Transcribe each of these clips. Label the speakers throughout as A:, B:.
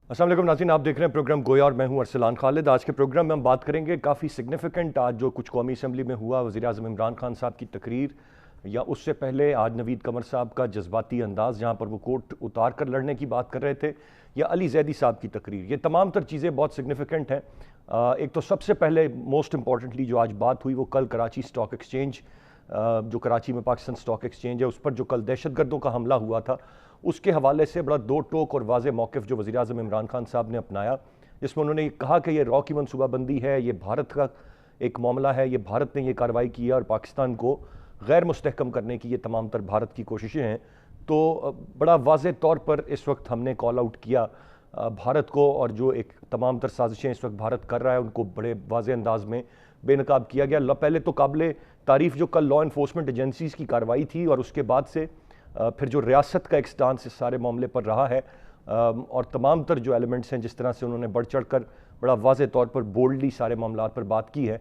A: अस्सलाम वालेकुम नाज़रीन, आप देख रहे हैं प्रोग्राम गोया और मैं हूं अरसलान खालिद। आज के प्रोग्राम में हम बात करेंगे काफ़ी सिग्निफिकेंट आज जो कुछ कौमी असम्बली में हुआ, वज़ीर-ए-आज़म इमरान खान साहब की तकरीर, या उससे पहले आज नवीद कमर साहब का जज्बाती अंदाज़ जहां पर वो कोट उतार कर लड़ने की बात कर रहे थे, या अली जैदी साहब की तकरीर। ये तमाम तर चीज़ें बहुत सिग्निफिकेंट हैं। एक तो सबसे पहले मोस्ट इंपॉर्टेंटली जो आज बात हुई वो कल कराची स्टॉक एक्सचेंज, जो कराची में पाकिस्तान स्टॉक एक्सचेंज है, उस पर जो कल दहशतगर्दों का हमला हुआ था, उसके हवाले से बड़ा दो टोक और वाज़े मौक़िफ़ जो वज़ीर-ए-आज़म इमरान खान साहब ने अपनाया, जिसमें उन्होंने ये कहा कि ये रॉ की मनसूबाबंदी है, ये भारत का एक मामला है, ये भारत ने ये कार्रवाई की है और पाकिस्तान को गैर मुस्तहकम करने की ये तमाम तर भारत की कोशिशें हैं। तो बड़ा वाज़े तौर पर इस वक्त हमने कॉल आउट किया भारत को, और जो एक तमाम तर साजिशें इस वक्त भारत कर रहा है उनको बड़े वाज़े अंदाज में बेनकाब किया गया। पहले तो काबिल तारीफ़ जो कल लॉ इन्फोर्समेंट एजेंसीज़ की कार्रवाई थी, और उसके बाद से फिर जो रियासत का एक स्टांस इस सारे मामले पर रहा है, और तमाम तर जो एलिमेंट्स हैं जिस तरह से उन्होंने बढ़ चढ़ कर बड़ा वाज़े तौर पर बोल्डली सारे मामला पर बात की है,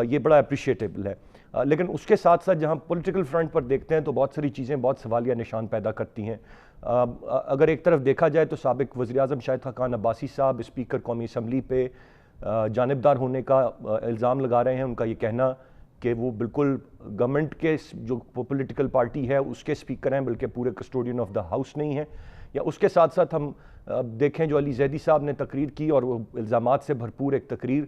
A: ये बड़ा अप्रिशिएटेबल है। लेकिन उसके साथ साथ जहाँ पॉलिटिकल फ्रंट पर देखते हैं तो बहुत सारी चीज़ें बहुत सवालिया निशान पैदा करती हैं। अगर एक तरफ देखा जाए तो साबिक वज़ीर-ए-आज़म शाहिद खाकान अब्बासी साहब स्पीकर कौमी असम्बली पे जानिबदार होने का इल्ज़ाम लगा रहे हैं। उनका ये कहना कि वो बिल्कुल गवर्नमेंट के जो पॉलिटिकल पार्टी है उसके स्पीकर हैं, बल्कि पूरे कस्टोडियन ऑफ द हाउस नहीं है। या उसके साथ साथ हम देखें जो अली जैदी साहब ने तकरीर की, और वो इल्ज़ामात से भरपूर एक तकरीर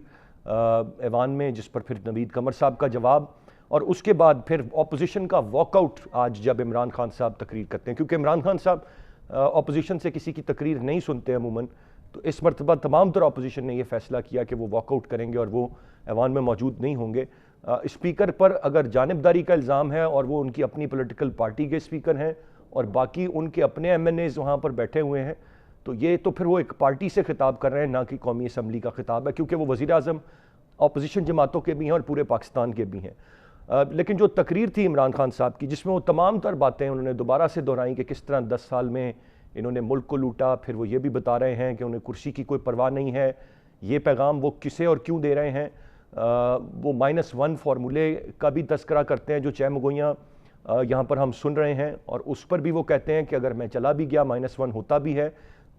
A: ऐवान में, जिस पर फिर नवीद कमर साहब का जवाब, और उसके बाद फिर अपोजिशन का वॉकआउट आज जब इमरान खान साहब तकरीर करते हैं, क्योंकि इमरान खान साहब अपोजिशन से किसी की तकरीर नहीं सुनते अमूमन, तो इस मरतबा तमाम तर अपोजिशन ने यह फैसला किया कि वो वॉकआउट करेंगे और वो ऐवान में मौजूद नहीं होंगे। स्पीकर पर अगर जानिबदारी का इल्ज़ाम है, और वो उनकी अपनी पॉलिटिकल पार्टी के स्पीकर हैं और बाकी उनके अपने MNAs वहाँ पर बैठे हुए हैं, तो ये तो फिर वो एक पार्टी से खिताब कर रहे हैं, ना कि कौमी असम्बली का खिताब है, क्योंकि वो वज़ीर-ए-आज़म अपोजिशन जमातों के भी हैं और पूरे पाकिस्तान के भी हैं। लेकिन जो तकरीर थी इमरान खान साहब की, जिसमें वो तमाम तर बातें उन्होंने दोबारा से दोहराई कि किस तरह 10 साल में इन्होंने मुल्क को लूटा, फिर वो ये भी बता रहे हैं कि उन्हें कुर्सी की कोई परवाह नहीं है। ये पैगाम वो किसे और क्यों दे रहे हैं। वो -1 फार्मूले का भी तस्करा करते हैं जो चहमगोइयाँ यहाँ पर हम सुन रहे हैं, और उस पर भी वो कहते हैं कि अगर मैं चला भी गया, -1 होता भी है,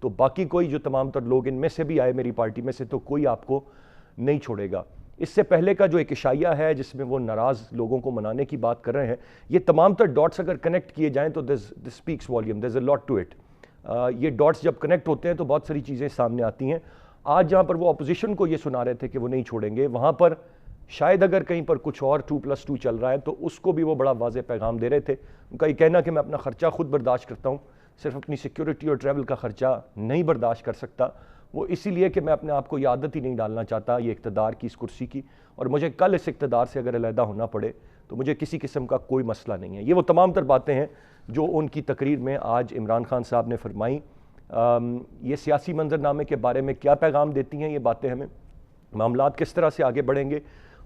A: तो बाकी कोई जो तमाम तर लोग इनमें से भी आए मेरी पार्टी में से, तो कोई आपको नहीं छोड़ेगा। इससे पहले का जो एक इशाया है जिसमें वो नाराज़ लोगों को मनाने की बात कर रहे हैं, ये तमाम तर डॉट्स अगर कनेक्ट किए जाएँ तो this speaks volume, there is a lot to it. ये डॉट्स जब कनेक्ट होते हैं तो बहुत सारी चीज़ें सामने आती हैं। आज जहाँ पर वो अपोजिशन को ये सुना रहे थे कि वो नहीं छोड़ेंगे, वहाँ पर शायद अगर कहीं पर कुछ और 2+2 चल रहा है तो उसको भी वो बड़ा वाज़े पैगाम दे रहे थे। उनका ये कहना कि मैं अपना ख़र्चा खुद बर्दाश्त करता हूँ, सिर्फ अपनी सिक्योरिटी और ट्रैवल का ख़र्चा नहीं बर्दाश्त कर सकता, वो इसीलिए कि मैं अपने आप को ये आदत ही नहीं डालना चाहता ये इक़्तिदार की, इस कुर्सी की, और मुझे कल इस इक़्तिदार से अगर अलहदा होना पड़े तो मुझे किसी किस्म का कोई मसला नहीं है। ये वो तमाम तर बातें हैं जो उनकी तकरीर में आज इमरान खान साहब ने फरमाई। ये सियासी मंजरनामे के बारे में क्या पैगाम देती हैं ये बातें हमें, मामलात किस तरह से आगे बढ़ेंगे,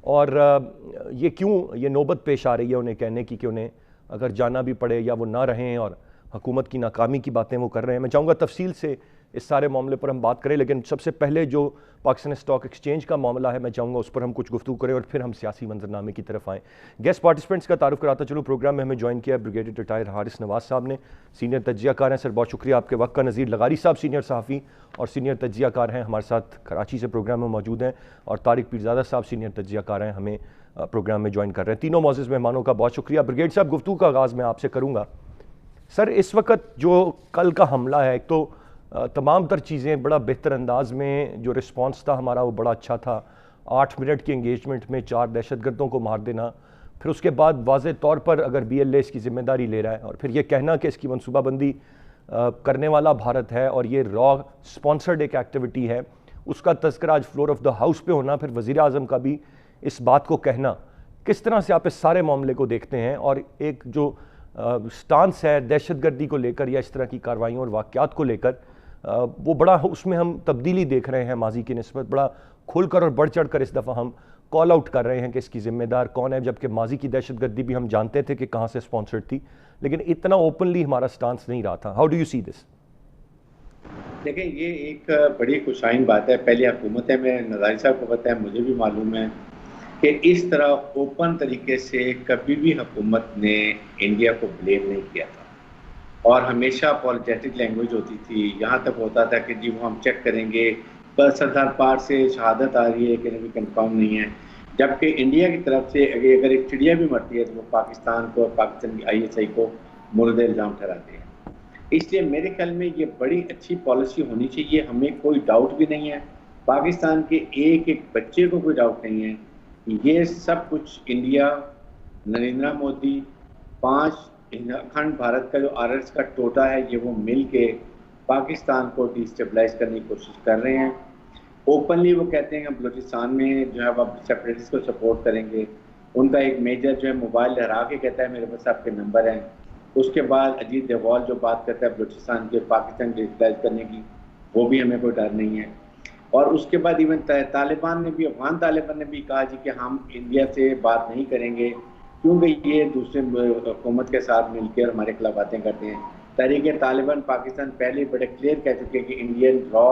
A: और ये क्यों ये नौबत पेश आ रही है उन्हें कहने की कि उन्हें अगर जाना भी पड़े या वो ना रहें, और हुकूमत की नाकामी की बातें वो कर रहे हैं। मैं चाहूँगा तफसील से इस सारे मामले पर हम बात करें, लेकिन सबसे पहले जो पाकिस्तान स्टॉक एक्सचेंज का मामला है मैं चाहूँगा उस पर हम कुछ गुफ्तगू करें और फिर हम सियासी मंजरनामे की तरफ आएँ। गेस्ट पार्टिसिपेंट्स का तारुफ कराता चलो, प्रोग्राम में हमें ज्वाइन किया ब्रिगेडियर रिटायर हारिस नवाज साहब ने, सीनियर तज्जियाकार हैं। सर बहुत शुक्रिया आपके वक्त का। नज़ीर लगारी साहब सीनियर सहाफ़ी और सीनियर तज्जियाकार हैं, हमारे साथ कराची से प्रोग्राम में मौजूद हैं, और तारिक पीरज़ादा साहब सीनियर तज्जियाकार हैं, हमें प्रोग्राम में ज्वाइन कर रहे हैं। तीनों मौजूद मेहमानों का बहुत शुक्रिया। ब्रिगेड साहब, गुफ्तगू का आगाज़ मैं आपसे करूँगा। सर, इस वक्त जो कल का हमला है, एक तो तमाम तर चीज़ें बड़ा बेहतर अंदाज में, जो रिस्पॉन्स था हमारा वो बड़ा अच्छा था। 8 मिनट की इंगेजमेंट में 4 दहशतगर्दों को मार देना, फिर उसके बाद वाज़े तौर पर अगर BLA इसकी ज़िम्मेदारी ले रहा है, और फिर ये कहना कि इसकी मनसूबाबंदी करने वाला भारत है और ये रॉ स्पॉन्सर्ड एक एक्टिविटी है, उसका तज़किरा आज फ्लोर ऑफ द हाउस पे होना, फिर वज़ीर-ए-आज़म का भी इस बात को कहना, किस तरह से आप इस सारे मामले को देखते हैं? और एक जो स्टांस है दहशतगर्दी को लेकर या इस तरह की कार्रवाइयों और वाक़यात को लेकर, वो बड़ा उसमें हम तब्दीली देख रहे हैं माजी की निस्बत, बड़ा खुलकर और बढ़ चढ़ कर इस दफ़ा हम कॉल आउट कर रहे हैं कि इसकी ज़िम्मेदार कौन है, जबकि माजी की दहशतगर्दी भी हम जानते थे कि कहाँ से स्पॉन्सर्ड थी, लेकिन इतना ओपनली हमारा स्टांस नहीं रहा था। How do you see this?
B: देखें, ये एक बड़ी खुशाइन बात है। पहले हुकूमतें में नज़ारी साहब को पता है, मुझे भी मालूम है कि इस तरह ओपन तरीके से कभी भी हुकूमत ने इंडिया को ब्लेम नहीं किया था। और हमेशा अपॉलोजेटिक लैंग्वेज होती थी। यहाँ तक होता था कि जी वो हम चेक करेंगे, पर सरदार पार से शहादत आ रही है कि अभी कंफर्म नहीं है। जबकि इंडिया की तरफ से अगर एक चिड़िया भी मरती है तो वो पाकिस्तान को और पाकिस्तान की आईएसआई को मुर्द इल्ज़ाम ठहराते हैं। इसलिए मेरे ख्याल में ये बड़ी अच्छी पॉलिसी होनी चाहिए, हमें कोई डाउट भी नहीं है, पाकिस्तान के एक एक बच्चे को कोई डाउट नहीं है। ये सब कुछ इंडिया, नरेंद्र मोदी, 5 अखंड भारत का जो आरएस का टोटा है, ये वो मिल के पाकिस्तान को डिस्टेबलाइज करने की कोशिश कर रहे हैं। ओपनली वो कहते हैं हम बलूचिस्तान में जो है अब सेपरेटिस्ट को सपोर्ट करेंगे। उनका एक मेजर जो है मोबाइल लहरा के कहता है मेरे पास आपके नंबर हैं। उसके बाद अजीत डोभाल जो बात करता है बलूचिस्तान के पाकिस्तान डिस्टेबलाइज करने की, वो भी हमें कोई डर नहीं है। और उसके बाद इवन तालिबान ने भी, अफगान तालिबान ने भी कहा जी कि हम इंडिया से बात नहीं करेंगे क्योंकि ये दूसरे हुकूमत के साथ मिलकर हमारे खिलाफ बातें करते हैं। तहरीक तालिबान पाकिस्तान पहले बड़े क्लियर कह चुके हैं कि इंडियन रॉ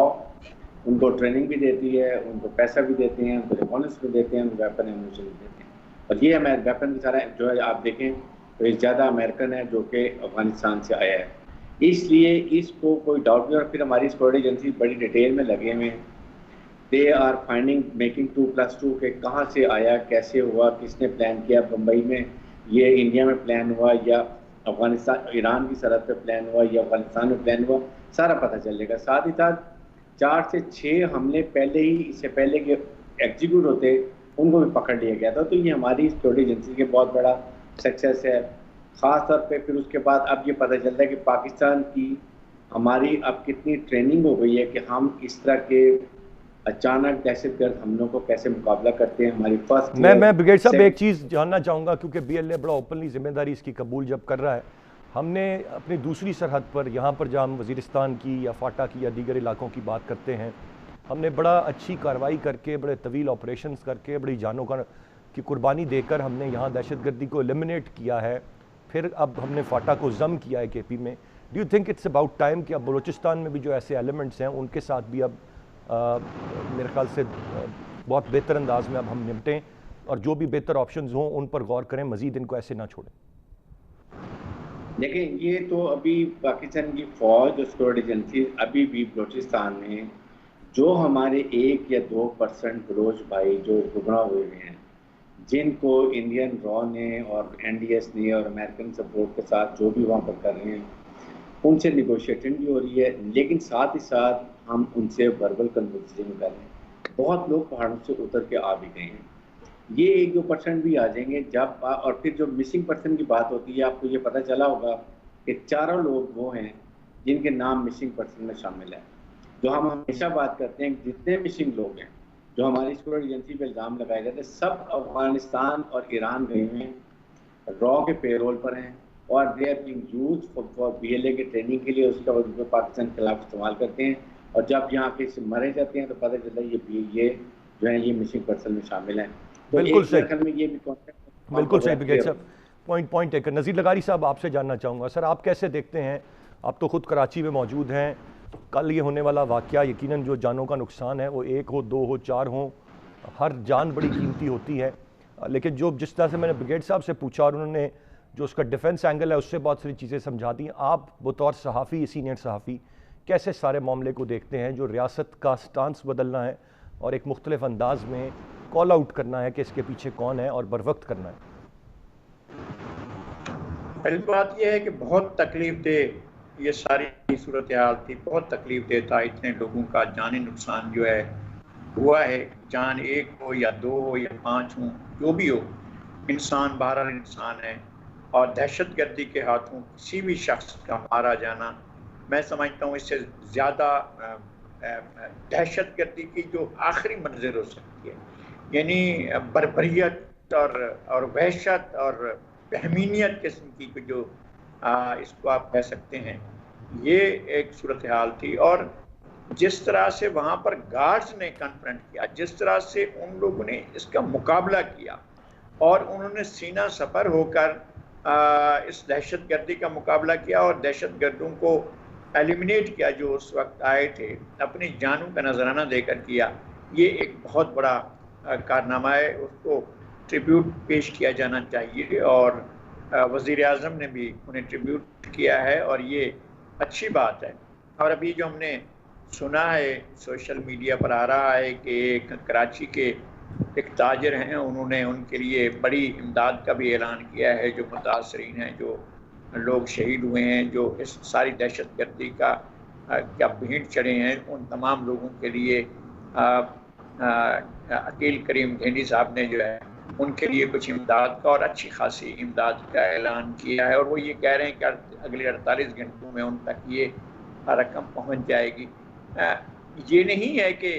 B: उनको ट्रेनिंग भी देती है, उनको पैसा भी देते हैं, उनको रिकॉर्ड्स भी देते हैं, उनको वेपन एम्यूनिशन भी देते हैं। और ये हमारे वेपन सारा जो है आप देखें तो ये ज़्यादा अमेरिकन है जो कि अफगानिस्तान से आया है। इसलिए इसको कोई डाउट नहीं। और फिर हमारी सिक्योरिटी एजेंसी बड़ी डिटेल में लगे हुए हैं, दे आर फाइंडिंग मेकिंग 2+2 के कहाँ से आया, कैसे हुआ, किसने प्लान किया, बम्बई में ये इंडिया में प्लान हुआ या अफगानिस्तान ईरान की सरहद पे प्लान हुआ या अफगानिस्तान में प्लान हुआ, सारा पता चलेगा। साथ ही साथ 4 से 6 हमले पहले ही, इससे पहले के एग्जीक्यूट होते, उनको भी पकड़ लिया गया था। तो ये हमारी सिक्योरिटी एजेंसी के बहुत बड़ा सक्सेस है। ख़ास तौर पे फिर उसके बाद अब ये पता चलता है कि पाकिस्तान की हमारी अब कितनी ट्रेनिंग हो गई है कि हम इस तरह के अचानक दहशतगर्द हमलों को कैसे मुकाबला करते हैं। हमारी फर्स्ट
A: मैं ब्रिगेड साहब एक चीज़ जानना चाहूँगा, क्योंकि बीएलए बड़ा ओपनली जिम्मेदारी इसकी कबूल जब कर रहा है, हमने अपनी दूसरी सरहद पर, यहाँ पर जहाँ हम वज़ीरिस्तान की या फाटा की या दीगर इलाकों की बात करते हैं, हमने बड़ा अच्छी कार्रवाई करके, बड़े तवील ऑपरेशंस करके, बड़ी जानों की कुर्बानी देकर हमने यहाँ दहशतगर्दी को एलिमिनेट किया है। फिर अब हमने फाटा को जम किया है केपी में। Do you think it's about time कि अब बलूचिस्तान में भी जो ऐसे एलिमेंट्स हैं उनके साथ भी अब मेरे ख्याल से बहुत बेहतर अंदाज में अब हम निपटें, और जो भी बेहतर ऑप्शंस हों उन पर गौर करें, मजीद इनको ऐसे ना छोड़ें?
B: देखिए, ये तो अभी पाकिस्तान की फौज और सिक्योरिटी एजेंसी अभी भी बलूचिस्तान में जो हमारे 1 या 2% बलोच भाई जो गुमराह हुए हैं, जिनको इंडियन रॉ ने और एनडीएस ने और अमेरिकन सपोर्ट के साथ जो भी वहाँ पर कर रहे हैं, उनसे निगोशिएटिंग भी हो रही है, लेकिन साथ ही साथ हम उनसे वर्बल कन्वर्सेशन कर रहे हैं। बहुत लोग पहाड़ों से उतर के आ भी गए हैं। ये 1-2% भी आ जाएंगे जब और फिर जो मिसिंग पर्सन की बात होती है, आपको ये पता चला होगा कि 4 लोग वो हैं जिनके नाम मिसिंग पर्सन में शामिल है। जो हम हमेशा बात करते हैं, जितने मिसिंग लोग हैं जो हमारी सिक्योरिटी एजेंसी पे इल्ज़ाम लगाए जाते हैं, सब अफगानिस्तान और ईरान गए हुए हैं, रॉ के पेरोल पर हैं और they are being used for BLA के ट्रेनिंग के लिए। उसका वो पाकिस्तान के खिलाफ इस्तेमाल करते हैं और जब यहाँ के मरे जाते हैं तो पता चलता है ये जो है ये मिसिंग पर्सन में शामिल हैं। तो
A: बिल्कुल सही,
B: ये भी
A: बिल्कुल सही ब्रिगेड साहब, पॉइंट टेकन। नज़ीर लगारी साहब, आपसे जानना चाहूँगा, सर आप कैसे देखते हैं, आप तो खुद कराची में मौजूद हैं, कल ये होने वाला वाक़या यकीनन जो जानों का नुकसान है वो 1 हो, 2 हो, 4 हो, हर जान बड़ी कीमती होती है, लेकिन जो जिस तरह से मैंने ब्रिगेड साहब से पूछा और उन्होंने जो उसका डिफेंस एंगल है उससे बहुत सारी चीज़ें समझा दी, आप बतौर सहाफ़ी, सीनियर सहाफ़ी, कैसे सारे मामले को देखते हैं? जो रियासत का स्टांस बदलना है और एक मुख्तलिफ अंदाज में कॉल आउट करना है कि इसके पीछे कौन है और बर वक्त करना है।
C: पहली बात यह है कि बहुत तकलीफ दे ये सारी सूरत हाल थी, बहुत तकलीफ दे था। इतने लोगों का जानी नुकसान जो है हुआ है, जान 1 हो या 2 हो या 5 हो, जो भी हो, इंसान बहरहाल इंसान है। और दहशतगर्दी के हाथों किसी भी शख्स का मारा जाना, मैं समझता हूँ इससे ज़्यादा दहशतगर्दी की जो आखिरी मंजिल हो सकती है, यानी बर्बरियत और वहशत और बहमीनियत किस्म की जो इसको आप कह सकते हैं, ये एक सूरत हाल थी। और जिस तरह से वहाँ पर गार्ड्स ने कन्फ्रंट किया, जिस तरह से उन लोगों ने इसका मुकाबला किया और उन्होंने सीना सफर होकर इस दहशतगर्दी का मुकाबला किया और दहशतगर्दों को एलिमिनेट किया जो उस वक्त आए थे, अपनी जानों का नजराना देकर किया, ये एक बहुत बड़ा कारनामा है। उसको ट्रिब्यूट पेश किया जाना चाहिए। और वज़ीर आज़म ने भी उन्हें ट्रिब्यूट किया है और ये अच्छी बात है। और अभी जो हमने सुना है सोशल मीडिया पर आ रहा है कि एक कराची के एक ताजिर हैं, उन्होंने उनके लिए बड़ी इमदाद का भी ऐलान किया है। जो मुतासरीन हैं, जो लोग शहीद हुए हैं, जो इस सारी दहशतगर्दी का क्या भीड़ चढ़े हैं, उन तमाम लोगों के लिए अकील करीम घेनी साहब ने जो है उनके लिए कुछ इमदाद का और अच्छी खासी इमदाद का ऐलान किया है। और वो ये कह रहे हैं कि अगले 48 घंटों में उन तक ये रकम पहुंच जाएगी। ये नहीं है कि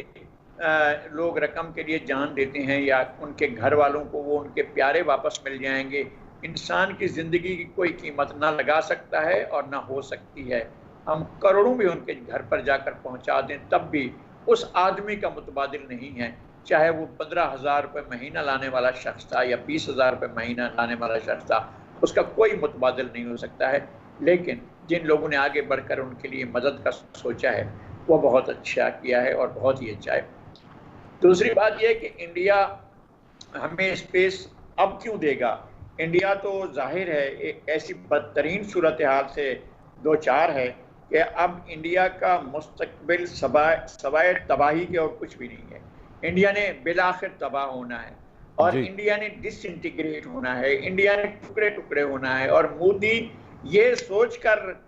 C: लोग रकम के लिए जान देते हैं या उनके घर वालों को वो उनके प्यारे वापस मिल जाएंगे। इंसान की ज़िंदगी की कोई कीमत ना लगा सकता है और ना हो सकती है। हम करोड़ों भी उनके घर पर जाकर पहुंचा दें तब भी उस आदमी का मुतबादिल नहीं है, चाहे वो 15,000 रुपये महीना लाने वाला शख्स था या 20,000 रुपये महीना लाने वाला शख्स था, उसका कोई मुतबादिल नहीं हो सकता है। लेकिन जिन लोगों ने आगे बढ़कर उनके लिए मदद का सोचा है वो बहुत अच्छा किया है और बहुत ही अच्छा है। दूसरी बात यह है कि इंडिया हमें स्पेस अब क्यों देगा। इंडिया तो जाहिर है एक ऐसी बदतरीन सूरत हाल से दो चार है कि अब इंडिया का मुस्तकबिल सवाए तबाही के और कुछ भी नहीं है। इंडिया ने बिलाखिर तबाह होना है और इंडिया ने डिसइंटीग्रेट होना है, इंडिया ने टुकड़े टुकड़े होना है। और मोदी ये सोचकर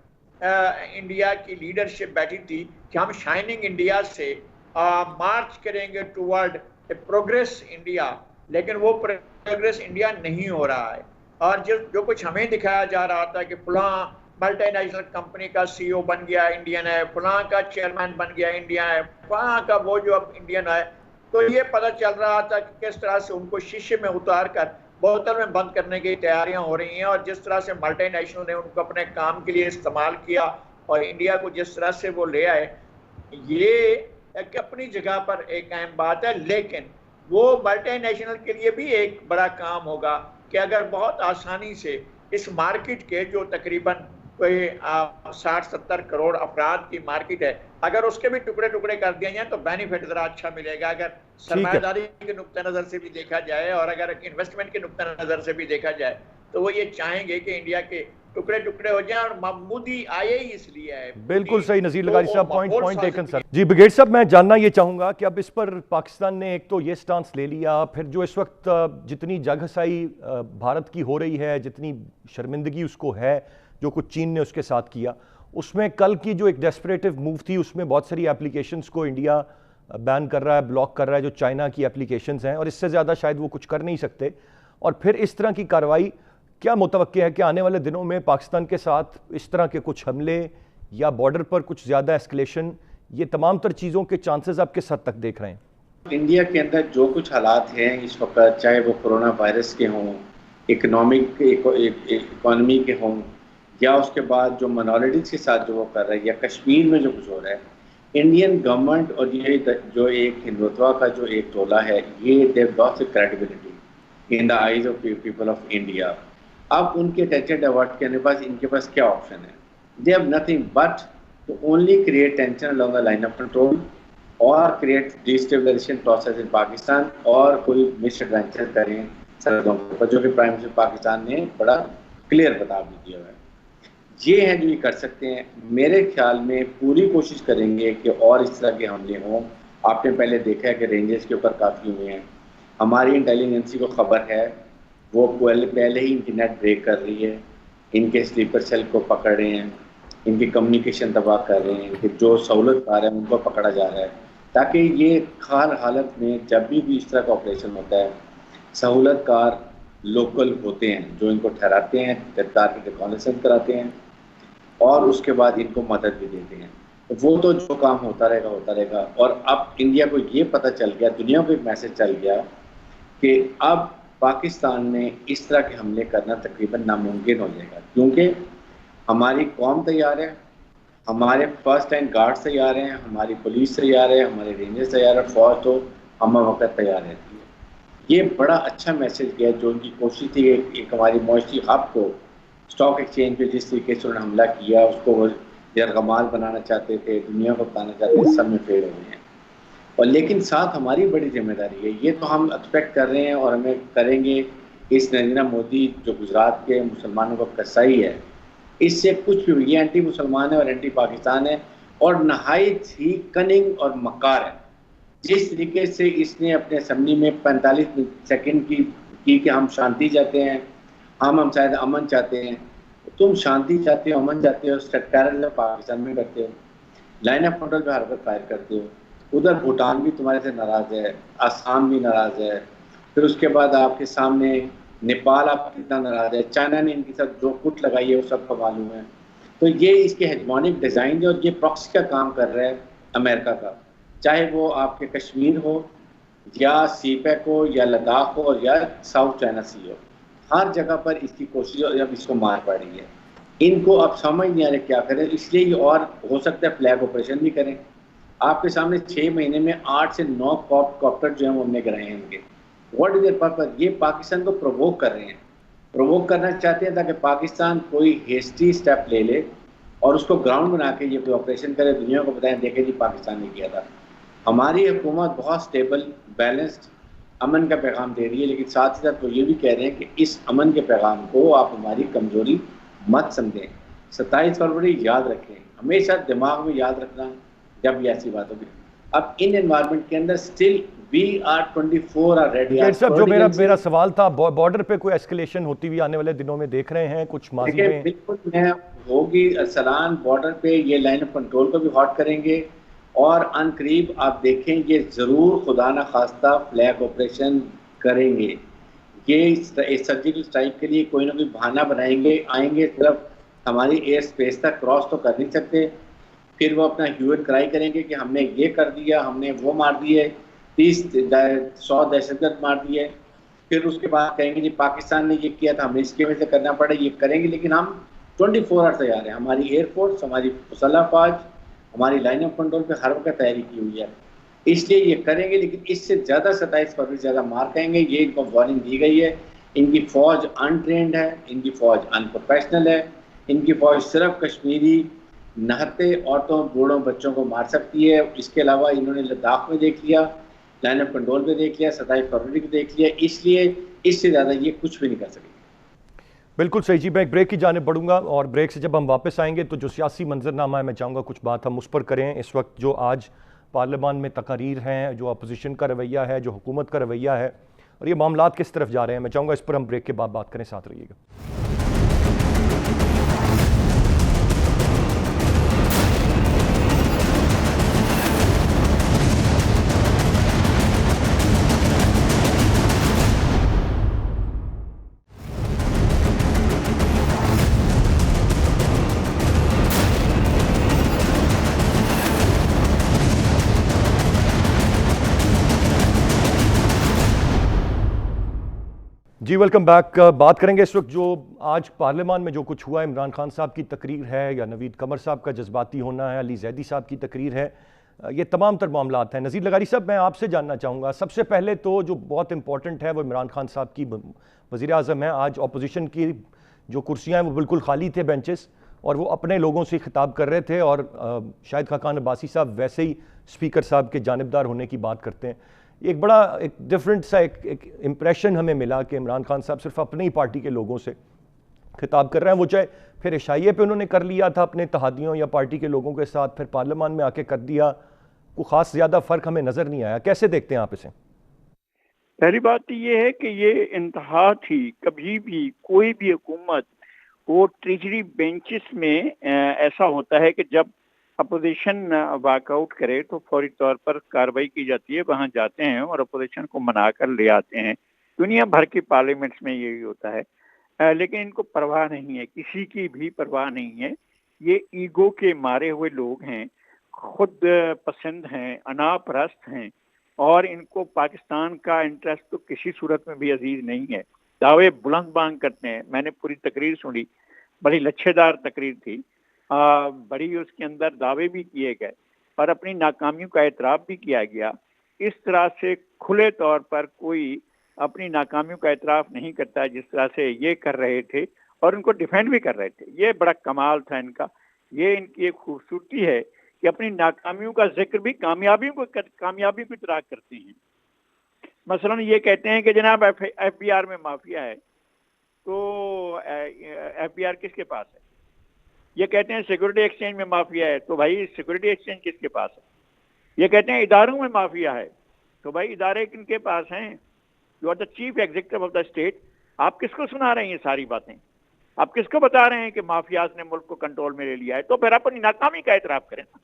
C: इंडिया की लीडरशिप बैठी थी कि हम शाइनिंग इंडिया से मार्च करेंगे टुवर्ड प्रोग्रेस इंडिया, लेकिन वो प्रोग्रेस इंडिया नहीं हो रहा है। और जो कुछ हमें दिखाया जा रहा था कि फलां मल्टीनेशनल कंपनी का सीईओ बन गया इंडियन है, फलां का चेयरमैन बन गया इंडिया है, फलां का वो जो अब इंडियन है, तो ये पता चल रहा था कि किस तरह से उनको शीशे में उतार कर बोतल में बंद करने की तैयारियां हो रही हैं। और जिस तरह से मल्टीनेशनल ने उनको अपने काम के लिए इस्तेमाल किया और इंडिया को जिस तरह से वो ले आए, ये एक अपनी जगह पर एक अहम बात है। लेकिन वो मल्टीनेशनल के लिए भी एक बड़ा काम होगा कि अगर बहुत आसानी से इस मार्केट के जो तकरीबन कोई 60-70 करोड़ अफराद की मार्केट है, अगर उसके भी टुकड़े टुकड़े कर दिए जाए तो बेनिफिट जरा अच्छा मिलेगा। अगर सरमायादारी के नुक्ता नज़र से भी देखा जाए और अगर इन्वेस्टमेंट के नुक्ता नज़र से भी देखा जाए तो वो ये चाहेंगे कि इंडिया के टुकड़े टुकड़े हो जाएं। और मोदी आए ही इसलिए है।
A: बिल्कुल सही नज़ीर लगारी साहब, पॉइंट टेकन सर। जी ब्रिगेड साहब, मैं जानना ये चाहूँगा कि अब इस पर पाकिस्तान ने एक तो ये स्टांस ले लिया, फिर जो इस वक्त जितनी जगहसाई भारत की हो रही है, जितनी शर्मिंदगी उसको है जो कुछ चीन ने उसके साथ किया, उसमें कल की जो एक डेस्परेटिव मूव थी उसमें बहुत सारी एप्लीकेशंस को इंडिया बैन कर रहा है, ब्लॉक कर रहा है, जो चाइना की एप्लीकेशंस हैं, और इससे ज़्यादा शायद वो कुछ कर नहीं सकते। और फिर इस तरह की कार्रवाई क्या मुतवक्की है कि आने वाले दिनों में पाकिस्तान के साथ इस तरह के कुछ हमले या बॉर्डर पर कुछ ज़्यादा एस्केलेशन, ये तमाम तर चीज़ों के चांसेस आप किस हद तक देख रहे हैं?
B: इंडिया के अंदर जो कुछ हालात हैं इस वक्त, चाहे वो कोरोना वायरस के हों, इकोनॉमी के हों, या उसके बाद जो माइनॉरिटीज़ के साथ जो वो कर रहा है, या कश्मीर में जो कुछ हो रहा है, इंडियन गवर्नमेंट और ये जो एक हिंदुत्व का जो एक टोला है, ये they lost credibility in the eyes of people of India. अब उनके अटेंशन डाइवर्ट करने पास इनके पास क्या ऑप्शन है? They have nothing but to only create tension along the line of control और create destabilisation process in Pakistan, और कोई मिस एडवेंचर करें सरहदों पर, जो कि प्राइम मिनिस्टर पाकिस्तान ने बड़ा क्लियर बता भी दिया है। ये हैं जो ये कर सकते हैं। मेरे ख्याल में पूरी कोशिश करेंगे कि और इस तरह के हमले हों। आपने पहले देखा है कि रेंजर्स के ऊपर काफ़ी हुए हैं। हमारी इंटेलिजेंसी को खबर है, वो पहले ही इनकी नेट ब्रेक कर रही है, इनके स्लीपर सेल को पकड़ रहे हैं, इनकी कम्युनिकेशन तबाह कर रहे हैं, कि जो सहूलतकार हैं उनको पकड़ा जा रहा है, ताकि ये हर हालत में जब भी इस तरह का ऑपरेशन होता है, सहूलतकार लोकल होते हैं जो इनको ठहराते हैं, गिरफ्तार की रिकॉनेसेंस कराते हैं और उसके बाद इनको मदद भी देते हैं। तो वो तो जो काम होता रहेगा। और अब इंडिया को ये पता चल गया, दुनिया को एक मैसेज चल गया कि अब पाकिस्तान में इस तरह के हमले करना तकरीबन नामुमकिन हो जाएगा, क्योंकि हमारी कौम तैयार है, हमारे फर्स्ट लाइन गार्ड्स तैयार हैं, हमारी पुलिस तैयार है, हमारे रेंजर्स तैयार है, फौज तो हम वक्त तैयार रहती है। ये बड़ा अच्छा मैसेज गया। जो उनकी कोशिश थी एक हमारी मॉइस्ट्री हब को स्टॉक एक्सचेंज पे जिस तरीके से उन्होंने हमला किया, उसको वो यरगमाल बनाना चाहते थे, दुनिया को बताना चाहते थे, सब में फेल हो गए हैं। और लेकिन साथ हमारी बड़ी जिम्मेदारी है, ये तो हम एक्सपेक्ट कर रहे हैं और हमें करेंगे इस नरेंद्र मोदी जो गुजरात के मुसलमानों का कसाई है, इससे कुछ भी, ये एंटी मुसलमान है और एंटी पाकिस्तान है और नहायत ही कनिंग और मक्कार है। जिस तरीके से इसने अपने असम्बली में 45 सेकंड की कि हम शांति चाहते हैं, हम शायद अमन चाहते हैं। तुम शांति चाहते हो, अमन चाहते हो, टेररिज्म पाकिस्तान में करते हो, लाइन ऑफ कंट्रोल पे हरकत फायर करते हो, उधर भूटान भी तुम्हारे से नाराज है, आसाम भी नाराज है, फिर उसके बाद आपके सामने नेपाल आपका कितना नाराज है, चाइना ने इनके साथ जो कुट लगाई है वो सबको मालूम है। तो ये इसके हेजमोनिक डिज़ाइन है और ये प्रॉक्सी का काम कर रहा है अमेरिका का, चाहे वो आपके कश्मीर हो या सीपैक हो या लद्दाख हो और या साउथ चाइना सी हो, हर जगह पर इसकी कोशिश अब इसको मार पड़ रही है। इनको अब समझ नहीं आ रहा क्या करें, इसलिए ये और हो सकता है फ्लैग ऑपरेशन भी करें। आपके सामने 6 महीने में 8 से 9 कॉप्टर जो है वो हमने गिराए हैं इनके। What is there purpose? ये पाकिस्तान को प्रोवोक कर रहे हैं, प्रोवोक करना चाहते हैं ताकि पाकिस्तान कोई हेस्टी स्टेप ले ले और उसको ग्राउंड बना के ये कोई ऑपरेशन करे, दुनिया को बताएं देखें जी पाकिस्तान ने किया था। हमारी हुकूमत बहुत स्टेबल, बैलेंस्ड अमन का पैगाम दे रही है, लेकिन साथ ही साथ वो ये भी कह रहे हैं कि इस अमन के पैगाम को आप हमारी कमजोरी मत समझें। 27 फरवरी याद रखें, हमेशा दिमाग में याद रखना जब भी ऐसी बात होगी। अब इन एनवायरनमेंट के अंदर still we are 24 are ready.
A: साहब, जो मेरा सवाल था, बॉर्डर पे कोई एस्केलेशन होती हुई आने वाले दिनों में देख रहे हैं कुछ माजी में?
B: बिल्कुल, मैं होगी अरसलान बॉर्डर पे ये लाइन ऑफ कंट्रोल को भी हॉट करेंगे और अनकरीब आप देखें ये ज़रूर खुदा न खास्ता फ्लैग ऑपरेशन करेंगे। ये सर्जिकल स्ट्राइक के लिए कोई ना कोई बहाना बनाएंगे, आएंगे, सिर्फ हमारी एयर स्पेस तक क्रॉस तो कर नहीं सकते। फिर वो अपना ह्यू एंड क्राई करेंगे कि हमने ये कर दिया, हमने वो मार दिए, 100 दहशतगर्द मार दिए। फिर उसके बाद कहेंगे जी पाकिस्तान ने ये किया था, हमें इसकी वजह से करना पड़ा, ये करेंगे। लेकिन हम 24 आवर तैयार हैं, हमारी एयरफोर्स, हमारी मुसल्लह फौज, हमारी लाइन ऑफ कंट्रोल पे हर वक्त तैयारी की हुई है, इसलिए ये करेंगे। लेकिन इससे ज़्यादा 27 फरवरी ज़्यादा मार खाएंगे, ये इनको वार्निंग दी गई है। इनकी फ़ौज अनट्रेंड है, इनकी फ़ौज अनप्रोफेशनल है, इनकी फ़ौज सिर्फ कश्मीरी नहते औरतों, बूढ़ों, बच्चों को मार सकती है। इसके अलावा इन्होंने लद्दाख में देख लिया, लाइन ऑफ कंट्रोल पे देख लिया, 27 फरवरी को देख लिया, इसलिए इससे ज़्यादा ये कुछ भी नहीं कर सकेंगे।
A: बिल्कुल सही जी। मैं एक ब्रेक की जानिब बढ़ूंगा और ब्रेक से जब हम वापस आएंगे तो जो सियासी मंजरनामा है मैं चाहूँगा कुछ बात हम उस पर करें। इस वक्त जो आज पार्लियामान में तकारीर हैं, जो अपोजिशन का रवैया है, जो हुकूमत का रवैया है और ये मामलात किस तरफ जा रहे हैं, मैं चाहूँगा इस पर हम ब्रेक के बाद बात करें। साथ रहिएगा। जी वेलकम बैक। बात करेंगे इस वक्त जो आज पार्लियामान में जो कुछ हुआ, इमरान खान साहब की तकरीर है या नवीद कमर साहब का जज्बाती होना है, अली जैदी साहब की तकरीर है, ये तमाम तर मामलात हैं। नज़ीर लगारी साहब, मैं आपसे जानना चाहूँगा, सबसे पहले तो जो बहुत इंपॉर्टेंट है वो इमरान खान साहब की वज़ीर आज़म है। आज अपोजिशन की जो कुर्सियाँ हैं वो बिल्कुल खाली थे, बेंचेस, और वो अपने लोगों से खिताब कर रहे थे और शाहिद खाकान अब्बासी साहब वैसे ही स्पीकर साहब के जानिबदार होने की बात करते हैं। एक बड़ा एक डिफरेंट सा एक इम्प्रेशन हमें मिला कि इमरान खान साहब सिर्फ अपनी ही पार्टी के लोगों से खिताब कर रहे हैं। वो चाहे फिर एशाइये पे उन्होंने कर लिया था अपने तहादियों या पार्टी के लोगों के साथ, फिर पार्लियामान में आके कर दिया, कोई ख़ास ज़्यादा फ़र्क हमें नज़र नहीं आया। कैसे देखते हैं आप इसे?
D: पहली बात तो ये है कि ये इंतहा थी। कभी भी कोई भी हुकूमत वो ट्रेजरी बेंचेस में ऐसा होता है कि जब अपोजिशन वॉकआउट करे तो फौरी तौर पर कार्रवाई की जाती है, वहां जाते हैं और अपोजिशन को मनाकर ले आते हैं। दुनिया भर के पार्लियामेंट्स में यही होता है। लेकिन इनको परवाह नहीं है, किसी की भी परवाह नहीं है। ये ईगो के मारे हुए लोग हैं, खुद पसंद हैं, अनापरस्त हैं और इनको पाकिस्तान का इंटरेस्ट तो किसी सूरत में भी अजीज नहीं है। दावे बुलंद बांग करते हैं। मैंने पूरी तकरीर सुनी, बड़ी लच्छेदार तकरीर थी, बड़ी उसके अंदर दावे भी किए गए और अपनी नाकामियों का एतराफ़ भी किया गया। इस तरह से खुले तौर पर कोई अपनी नाकामियों का एतराफ़ नहीं करता जिस तरह से ये कर रहे थे और उनको डिफेंड भी कर रहे थे। ये बड़ा कमाल था इनका। ये इनकी एक खूबसूरती है कि अपनी नाकामियों का जिक्र भी कामयाबियों की तरह करते हैं। मसलन ये कहते हैं कि जनाब FBR में माफिया है, तो FBR किसके पास है? ये कहते हैं सिक्योरिटी एक्सचेंज में माफिया है, तो भाई सिक्योरिटी एक्सचेंज किसके पास है? ये कहते हैं इदारों में माफिया है, तो भाई इदारे किनके पास हैं? You are the chief executive of the state, आप किसको सुना रहे हैं ये सारी बातें? आप किसको बता रहे हैं कि माफियाज ने मुल्क को कंट्रोल में ले लिया है? तो फिर अपनी नाकामी का एतराफ करें ना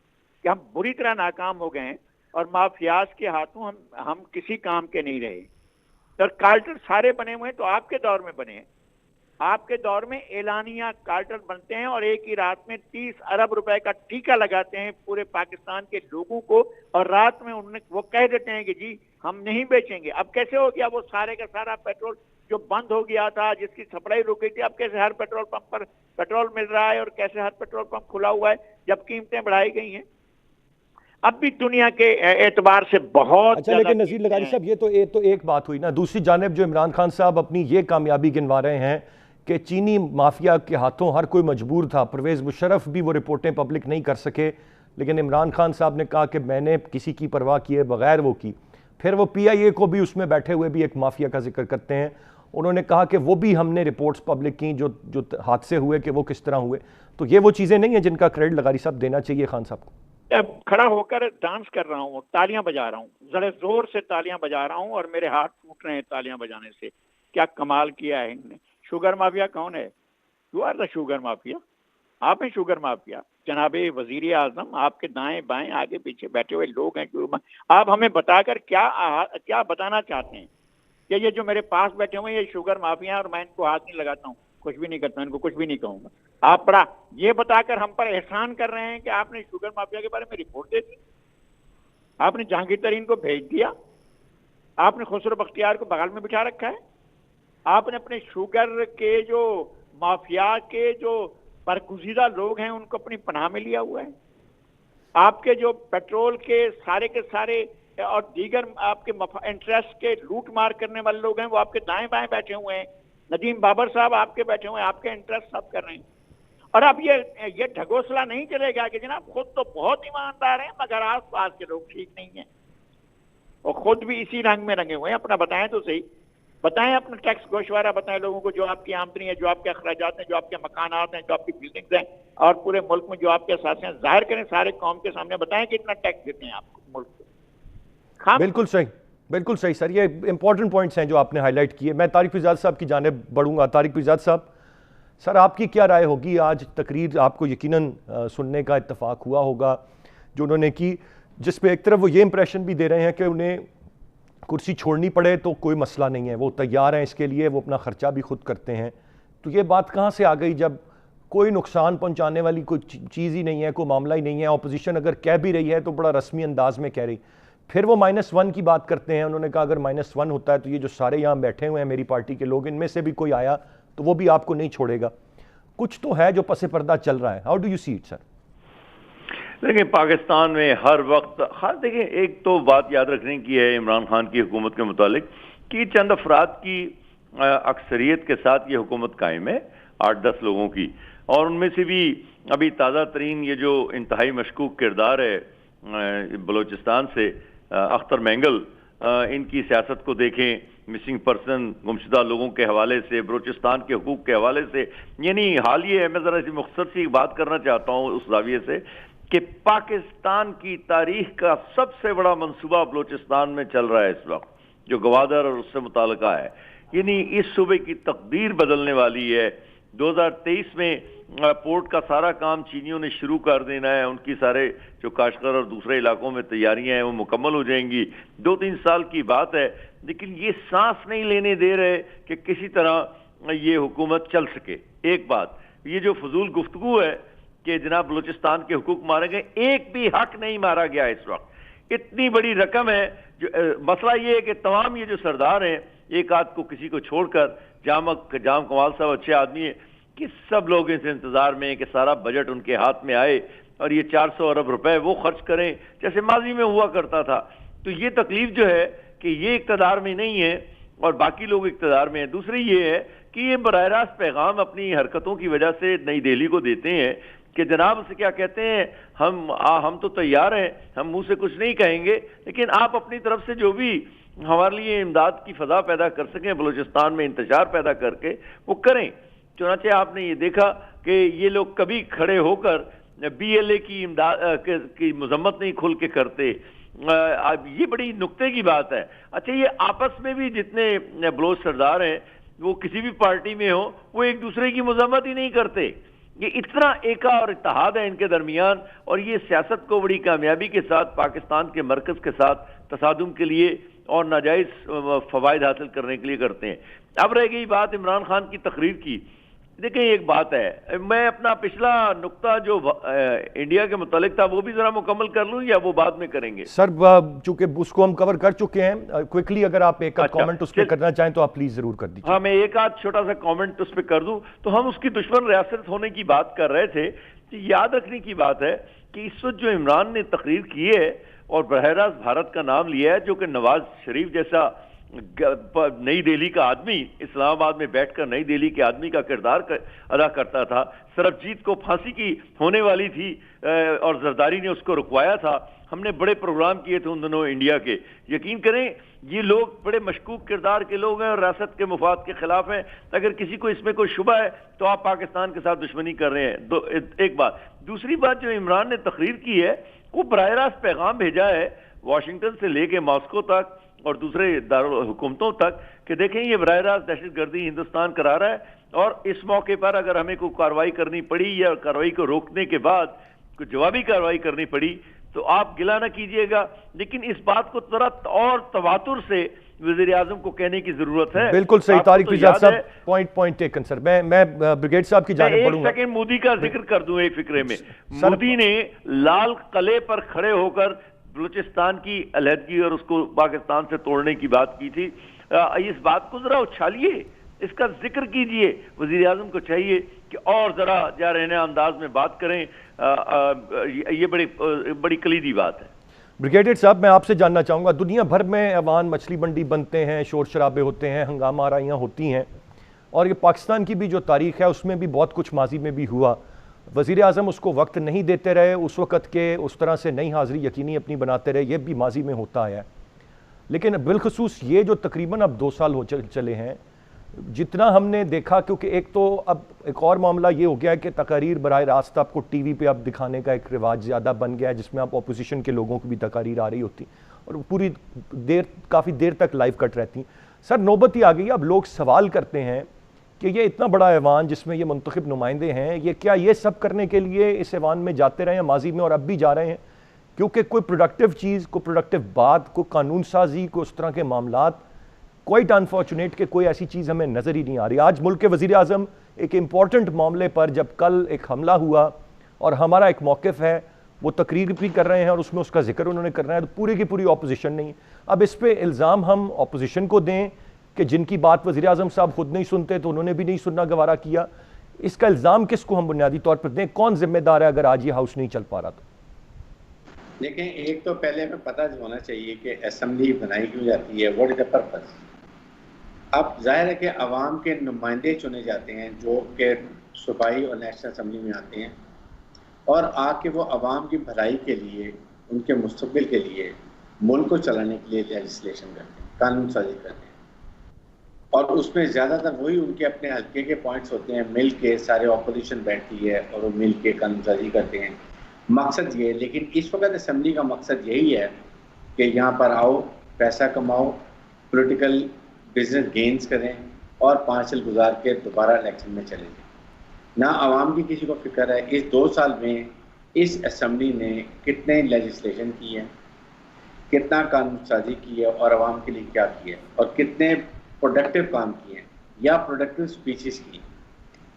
D: कि हम बुरी तरह नाकाम हो गए हैं और माफियाज के हाथों हम किसी काम के नहीं रहे। और कार्टर सारे बने हुए हैं तो आपके दौर में बने हैं। आपके दौर में एलानिया कार्टर बनते हैं और एक ही रात में 30 अरब रुपए का टीका लगाते हैं पूरे पाकिस्तान के लोगों को, और रात में वो कह देते हैं कि जी हम नहीं बेचेंगे। अब कैसे हो गया वो सारे का सारा पेट्रोल जो बंद हो गया था, जिसकी सप्लाई रुक गई थी, अब कैसे हर पेट्रोल पंप पर पेट्रोल मिल रहा है और कैसे हर पेट्रोल पंप खुला हुआ है जब कीमतें बढ़ाई गई हैं? अब भी दुनिया के एतबार से बहुत
A: अच्छा, लेकिन नज़ीर लगारी साहब ये तो एक बात हुई ना। दूसरी जानिब जो इमरान खान साहब अपनी ये कामयाबी गिनवा रहे हैं कि चीनी माफिया के हाथों हर कोई मजबूर था, परवेज़ मुशर्रफ भी वो रिपोर्टें पब्लिक नहीं कर सके, लेकिन इमरान खान साहब ने कहा कि मैंने किसी की परवाह किए बगैर वो की। फिर वो PIA को भी उसमें बैठे हुए भी एक माफिया का जिक्र करते हैं, उन्होंने कहा कि वो भी हमने रिपोर्ट्स पब्लिक की जो हादसे हुए कि वो किस तरह हुए। तो ये वो चीज़ें नहीं है जिनका क्रेडिट लगारी साहब देना चाहिए खान साहब को?
D: खड़ा होकर डांस कर रहा हूँ, तालियां बजा रहा हूँ, जरा जोर से तालियां बजा रहा हूँ और मेरे हाथ टूट रहे हैं तालियां बजाने से। क्या कमाल किया है इनने। शुगर माफिया कौन है? You are the sugar mafia, आप हैं शुगर माफिया। जनाबे वजीर आजम, आपके दाएं बाएं आगे पीछे बैठे हुए लोग हैं। आप हमें बताकर क्या बताना चाहते हैं कि ये जो मेरे पास बैठे हुए ये शुगर माफिया और मैं इनको हाथ नहीं लगाता हूँ, कुछ भी नहीं करता, इनको कुछ भी नहीं कहूंगा। आप बड़ा ये बताकर हम पर एहसान कर रहे हैं कि आपने शुगर माफिया के बारे में रिपोर्ट दे दी, आपने जहांगीर तरीन को भेज दिया, आपने खुसरो बख्तियार को बगल में बिठा रखा है, आपने अपने शुगर के जो माफिया के जो बरगुज़ीदा लोग हैं उनको अपनी पनाह में लिया हुआ है। आपके जो पेट्रोल के सारे और दीगर आपके इंटरेस्ट के लूट मार करने वाले लोग हैं वो आपके दाएं बाएं बैठे हुए हैं। नदीम बाबर साहब आपके बैठे हुए हैं, आपके इंटरेस्ट सब कर रहे हैं। और अब ये ढगोसला नहीं चलेगा कि जनाब खुद तो बहुत ईमानदार हैं मगर आस पास के लोग ठीक नहीं है, और खुद भी इसी रंग में रंगे हुए हैं। अपना बताएं तो सही, बताएं अपना टैक्स गोशवारा बताएं लोगों को, जो आपकी आमदनी है, जो आपके अखराजात हैं, जो आपके मकानात हैं, जो आपकी बिल्डिंग्स हैं और पूरे मुल्क में जो आपके असासे हैं, जाहिर करें सारे कौम के सामने, बताएं कि इतना टैक्स देते हैं आपको मुल्क को।
A: बिल्कुल सही सर, ये इंपॉर्टेंट पॉइंट्स हैं जो आपने हाईलाइट किए। मैं तारिक फिजाद साहब की जानिब बढ़ूंगा। तारिक फिजाद साहब, सर आपकी क्या राय होगी? आज तकरीर आपको यकीनन सुनने का इत्तफाक हुआ होगा जो उन्होंने की, जिसपे एक तरफ वो ये इंप्रेशन भी दे रहे हैं कि उन्हें कुर्सी छोड़नी पड़े तो कोई मसला नहीं है, वो तैयार हैं इसके लिए, वो अपना खर्चा भी खुद करते हैं। तो ये बात कहाँ से आ गई जब कोई नुकसान पहुँचाने वाली कोई चीज़ ही नहीं है, कोई मामला ही नहीं है। अपोजिशन अगर कह भी रही है तो बड़ा रस्मी अंदाज में कह रही। फिर वो -1 की बात करते हैं। उन्होंने कहा अगर -1 होता है तो ये जो सारे यहाँ बैठे हुए हैं मेरी पार्टी के लोग, इनमें से भी कोई आया तो वो भी आपको नहीं छोड़ेगा। कुछ तो है जो पसे पर्दा चल रहा है। How do you see it sir?
E: देखिए, पाकिस्तान में हर वक्त देखिए, एक तो बात याद रखने की है इमरान खान की हुकूमत के मुतालिक कि चंद अफराद की अक्सरियत के साथ ये हुकूमत कायम है, 8-10 लोगों की, और उनमें से भी अभी ताज़ा तरीन ये जो इंतहाई मशकूक किरदार है बलोचिस्तान से अख्तर मैंगल, इनकी सियासत को देखें, मिसिंग पर्सन, गुमशुदा लोगों के हवाले से, बलोचिस्तान के हुकूक के हवाले से, यानी हालिया मैं ज़रा सी मुख्तसर सी बात करना चाहता हूँ उस जाविये से कि पाकिस्तान की तारीख का सबसे बड़ा मंसूबा बलोचिस्तान में चल रहा है इस वक्त, जो गवादर और उससे मुताल्लिका है। यानी इस सूबे की तकदीर बदलने वाली है। 2023 में पोर्ट का सारा काम चीनियों ने शुरू कर देना है, उनकी सारे जो काशगर और दूसरे इलाकों में तैयारियां हैं वो मुकम्मल हो जाएंगी। 2-3 साल की बात है, लेकिन ये सांस नहीं लेने दे रहे कि किसी तरह ये हुकूमत चल सके। एक बात, ये जो फजूल गुफ्तगू है कि जनाब बलूचिस्तान के हुकूक मारे गए, एक भी हक नहीं मारा गया इस वक्त। इतनी बड़ी रकम है, जो मसला ये है कि तमाम ये जो सरदार हैं, एक आध को किसी को छोड़कर, जाम कमाल साहब अच्छे आदमी है कि सब लोग इस इंतजार में हैं कि सारा बजट उनके हाथ में आए और ये 400 अरब रुपए वो खर्च करें जैसे माजी में हुआ करता था। तो ये तकलीफ जो है कि ये इक़्तिदार में नहीं है और बाकी लोग इक़्तिदार में हैं। दूसरी ये है कि ये बराह रास्त पैगाम अपनी हरकतों की वजह से नई दिल्ली को देते हैं कि जनाब से क्या कहते हैं, हम तो तैयार हैं, हम मुंह से कुछ नहीं कहेंगे, लेकिन आप अपनी तरफ से जो भी हमारे लिए इमदाद की फजा पैदा कर सकें, बलूचिस्तान में इंतजार पैदा करके वो करें। चुनांचे आपने ये देखा कि ये लोग कभी खड़े होकर BLA की इमदाद की मजम्मत नहीं खुल के करते। ये बड़ी नुक्ते की बात है। अच्छा, ये आपस में भी जितने बलोच सरदार हैं वो किसी भी पार्टी में हो, वो एक दूसरे की मजम्मत ही नहीं करते। ये इतना एका और इत्तेहाद है इनके दरमियान, और ये सियासत को बड़ी कामयाबी के साथ पाकिस्तान के मरकज के साथ तसादुम के लिए और नाजायज फवायद हासिल करने के लिए करते हैं। अब रह गई बात इमरान खान की तकरीर की। देखिए, एक बात है, मैं अपना पिछला नुक्ता जो इंडिया के मुतालिक था वो भी जरा मुकम्मल कर लूं या वो बाद में करेंगे?
A: सर, चूंकि उसको हम कवर कर चुके हैं, क्विकली अगर आप एक कमेंट उस पर करना चाहें तो आप प्लीज जरूर कर दीजिए।
E: हाँ, मैं एक आध छोटा सा कमेंट उस पर कर दूं। तो हम उसकी दुश्मन रियासत होने की बात कर रहे थे। तो याद रखने की बात है कि इस वक्त जो इमरान ने तकरीर की है और बरह रास्त भारत का नाम लिया है, जो कि नवाज शरीफ जैसा नई दिल्ली का आदमी इस्लामाबाद में बैठकर नई दिल्ली के आदमी का किरदार अदा करता था। सरबजीत को फांसी की होने वाली थी और जरदारी ने उसको रुकवाया था। हमने बड़े प्रोग्राम किए थे उन दिनों इंडिया के। यकीन करें, ये लोग बड़े मशकूक किरदार के लोग हैं और रियासत के मुफाद के खिलाफ हैं। अगर किसी को इसमें कोई शुबा है तो आप पाकिस्तान के साथ दुश्मनी कर रहे हैं। एक बात। दूसरी बात, जो इमरान ने तकरीर की है वो बराह रास्त पैगाम भेजा है वाशिंगटन से लेके मॉस्को तक और दूसरे दारुल हुकूमतों तक कि देखें, ये बराह रास्त दहशतगर्दी हिंदुस्तान करा रहा है, और इस मौके पर अगर हमें कोई कार्रवाई करनी पड़ी या कार्रवाई को रोकने के बाद कोई जवाबी कार्रवाई करनी पड़ी तो आप गिला ना कीजिएगा। लेकिन इस बात को जरा और तवातुर से वज़ीर आज़म को कहने की जरूरत है।
A: बिल्कुल सही, तारिक फिजाज साहब, पॉइंट टेकन सर। मैं ब्रिगेड साहब की जानिब बढ़ूंगा।
E: एक सेकंड मोदी का जिक्र कर दूं एक फिक्रे में। मोदी ने लाल किले पर खड़े होकर बलूचिस्तान की अलहदगी और उसको पाकिस्तान से तोड़ने की बात की थी। इस बात को जरा उछालिए, इसका जिक्र कीजिए। वज़ीर आज़म को चाहिए कि और जरा जारहाना अंदाज में बात करें। ये बड़ी कलीदी बात है।
A: ब्रिगेडियर साहब, मैं आपसे जानना चाहूँगा, दुनिया भर में ऐवान मछली मंडी बनते हैं, शोर शराबे होते हैं, हंगामा आराइयाँ होती हैं, और ये पाकिस्तान की भी जो तारीख है उसमें भी बहुत कुछ माजी में भी हुआ। वज़ीर आज़म उसको वक्त नहीं देते रहे, उस वक़्त के उस तरह से नई हाज़िरी यकीनी अपनी बनाते रहे, ये भी माजी में होता है। लेकिन बिलखसूस ये जो तकरीबन अब 2 साल हो चले हैं, जितना हमने देखा, क्योंकि एक तो अब एक और मामला ये हो गया है कि तकारीर बराह रास्त आपको टीवी पे अब दिखाने का एक रिवाज ज़्यादा बन गया है, जिसमें आप अपोजिशन के लोगों की भी तकारीर आ रही होती और पूरी काफ़ी देर तक लाइव कट रहती। सर, नौबत ही आ गई। अब लोग सवाल करते हैं कि ये इतना बड़ा ऐवान जिसमें ये मुंतखब नुमाइंदे हैं, ये क्या ये सब करने के लिए इस ऐवान में जाते रहे हैं माजी में और अब भी जा रहे हैं? क्योंकि कोई प्रोडक्टिव चीज़, कोई प्रोडक्टिव बात, कोई कानून साजी, कोई उस तरह के मामलात, क्वाइट अनफॉर्चुनेट कि कोई ऐसी चीज़ हमें नज़र ही नहीं आ रही। आज मुल्क के वज़ीर आज़म एक इम्पॉर्टेंट मामले पर, जब कल एक हमला हुआ और हमारा एक मौक़िफ़ है, वो तकरीर भी कर रहे हैं और उसमें उसका जिक्र उन्होंने करना है, तो पूरी की पूरी अपोजिशन नहीं। अब इस पर इल्ज़ाम हम अपोजिशन को दें कि जिनकी बात वज़ीर आज़म साहब खुद नहीं सुनते तो उन्होंने भी नहीं सुनना गवारा किया, इसका इल्ज़ाम किसको हम बुनियादी तौर पर दें? कौन जिम्मेदार है अगर आज ये हाउस नहीं चल पा रहा? तो
B: देखें, एक तो पहले हमें पता होना चाहिए कि असेंबली बनाई क्यों जाती है, व्हाट इज द पर्पस। अब जाहिर है कि अवाम के नुमाइंदे चुने जाते हैं जो कि सूबाई और नेशनल असेंबली में आते हैं, और आके वो अवाम की भलाई के लिए, उनके मुस्तकबिल के लिए, मुल्क को चलाने के लिए लेजिस्लेशन करते हैं, कानून साजी करते हैं, और उसमें ज़्यादातर वही उनके अपने हल्के के पॉइंट्स होते हैं। मिल के सारे अपोजिशन बैठती है और वो मिल के कानून साजी करते हैं। मकसद ये है, लेकिन इस वक्त असेंबली का मकसद यही है कि यहाँ पर आओ, पैसा कमाओ, पॉलिटिकल बिजनेस गेन्स करें और 5 साल गुजार के दोबारा इलेक्शन में चले जाएं। ना आवाम की किसी को फिक्र है। इस 2 साल में इस असेंबली ने कितने लेजिस्लेशन की है, कितना कानून साजी की है और आवाम के लिए क्या किया है, और कितने प्रोडक्टिव काम किए हैं या प्रोडक्टिव स्पीचेस की,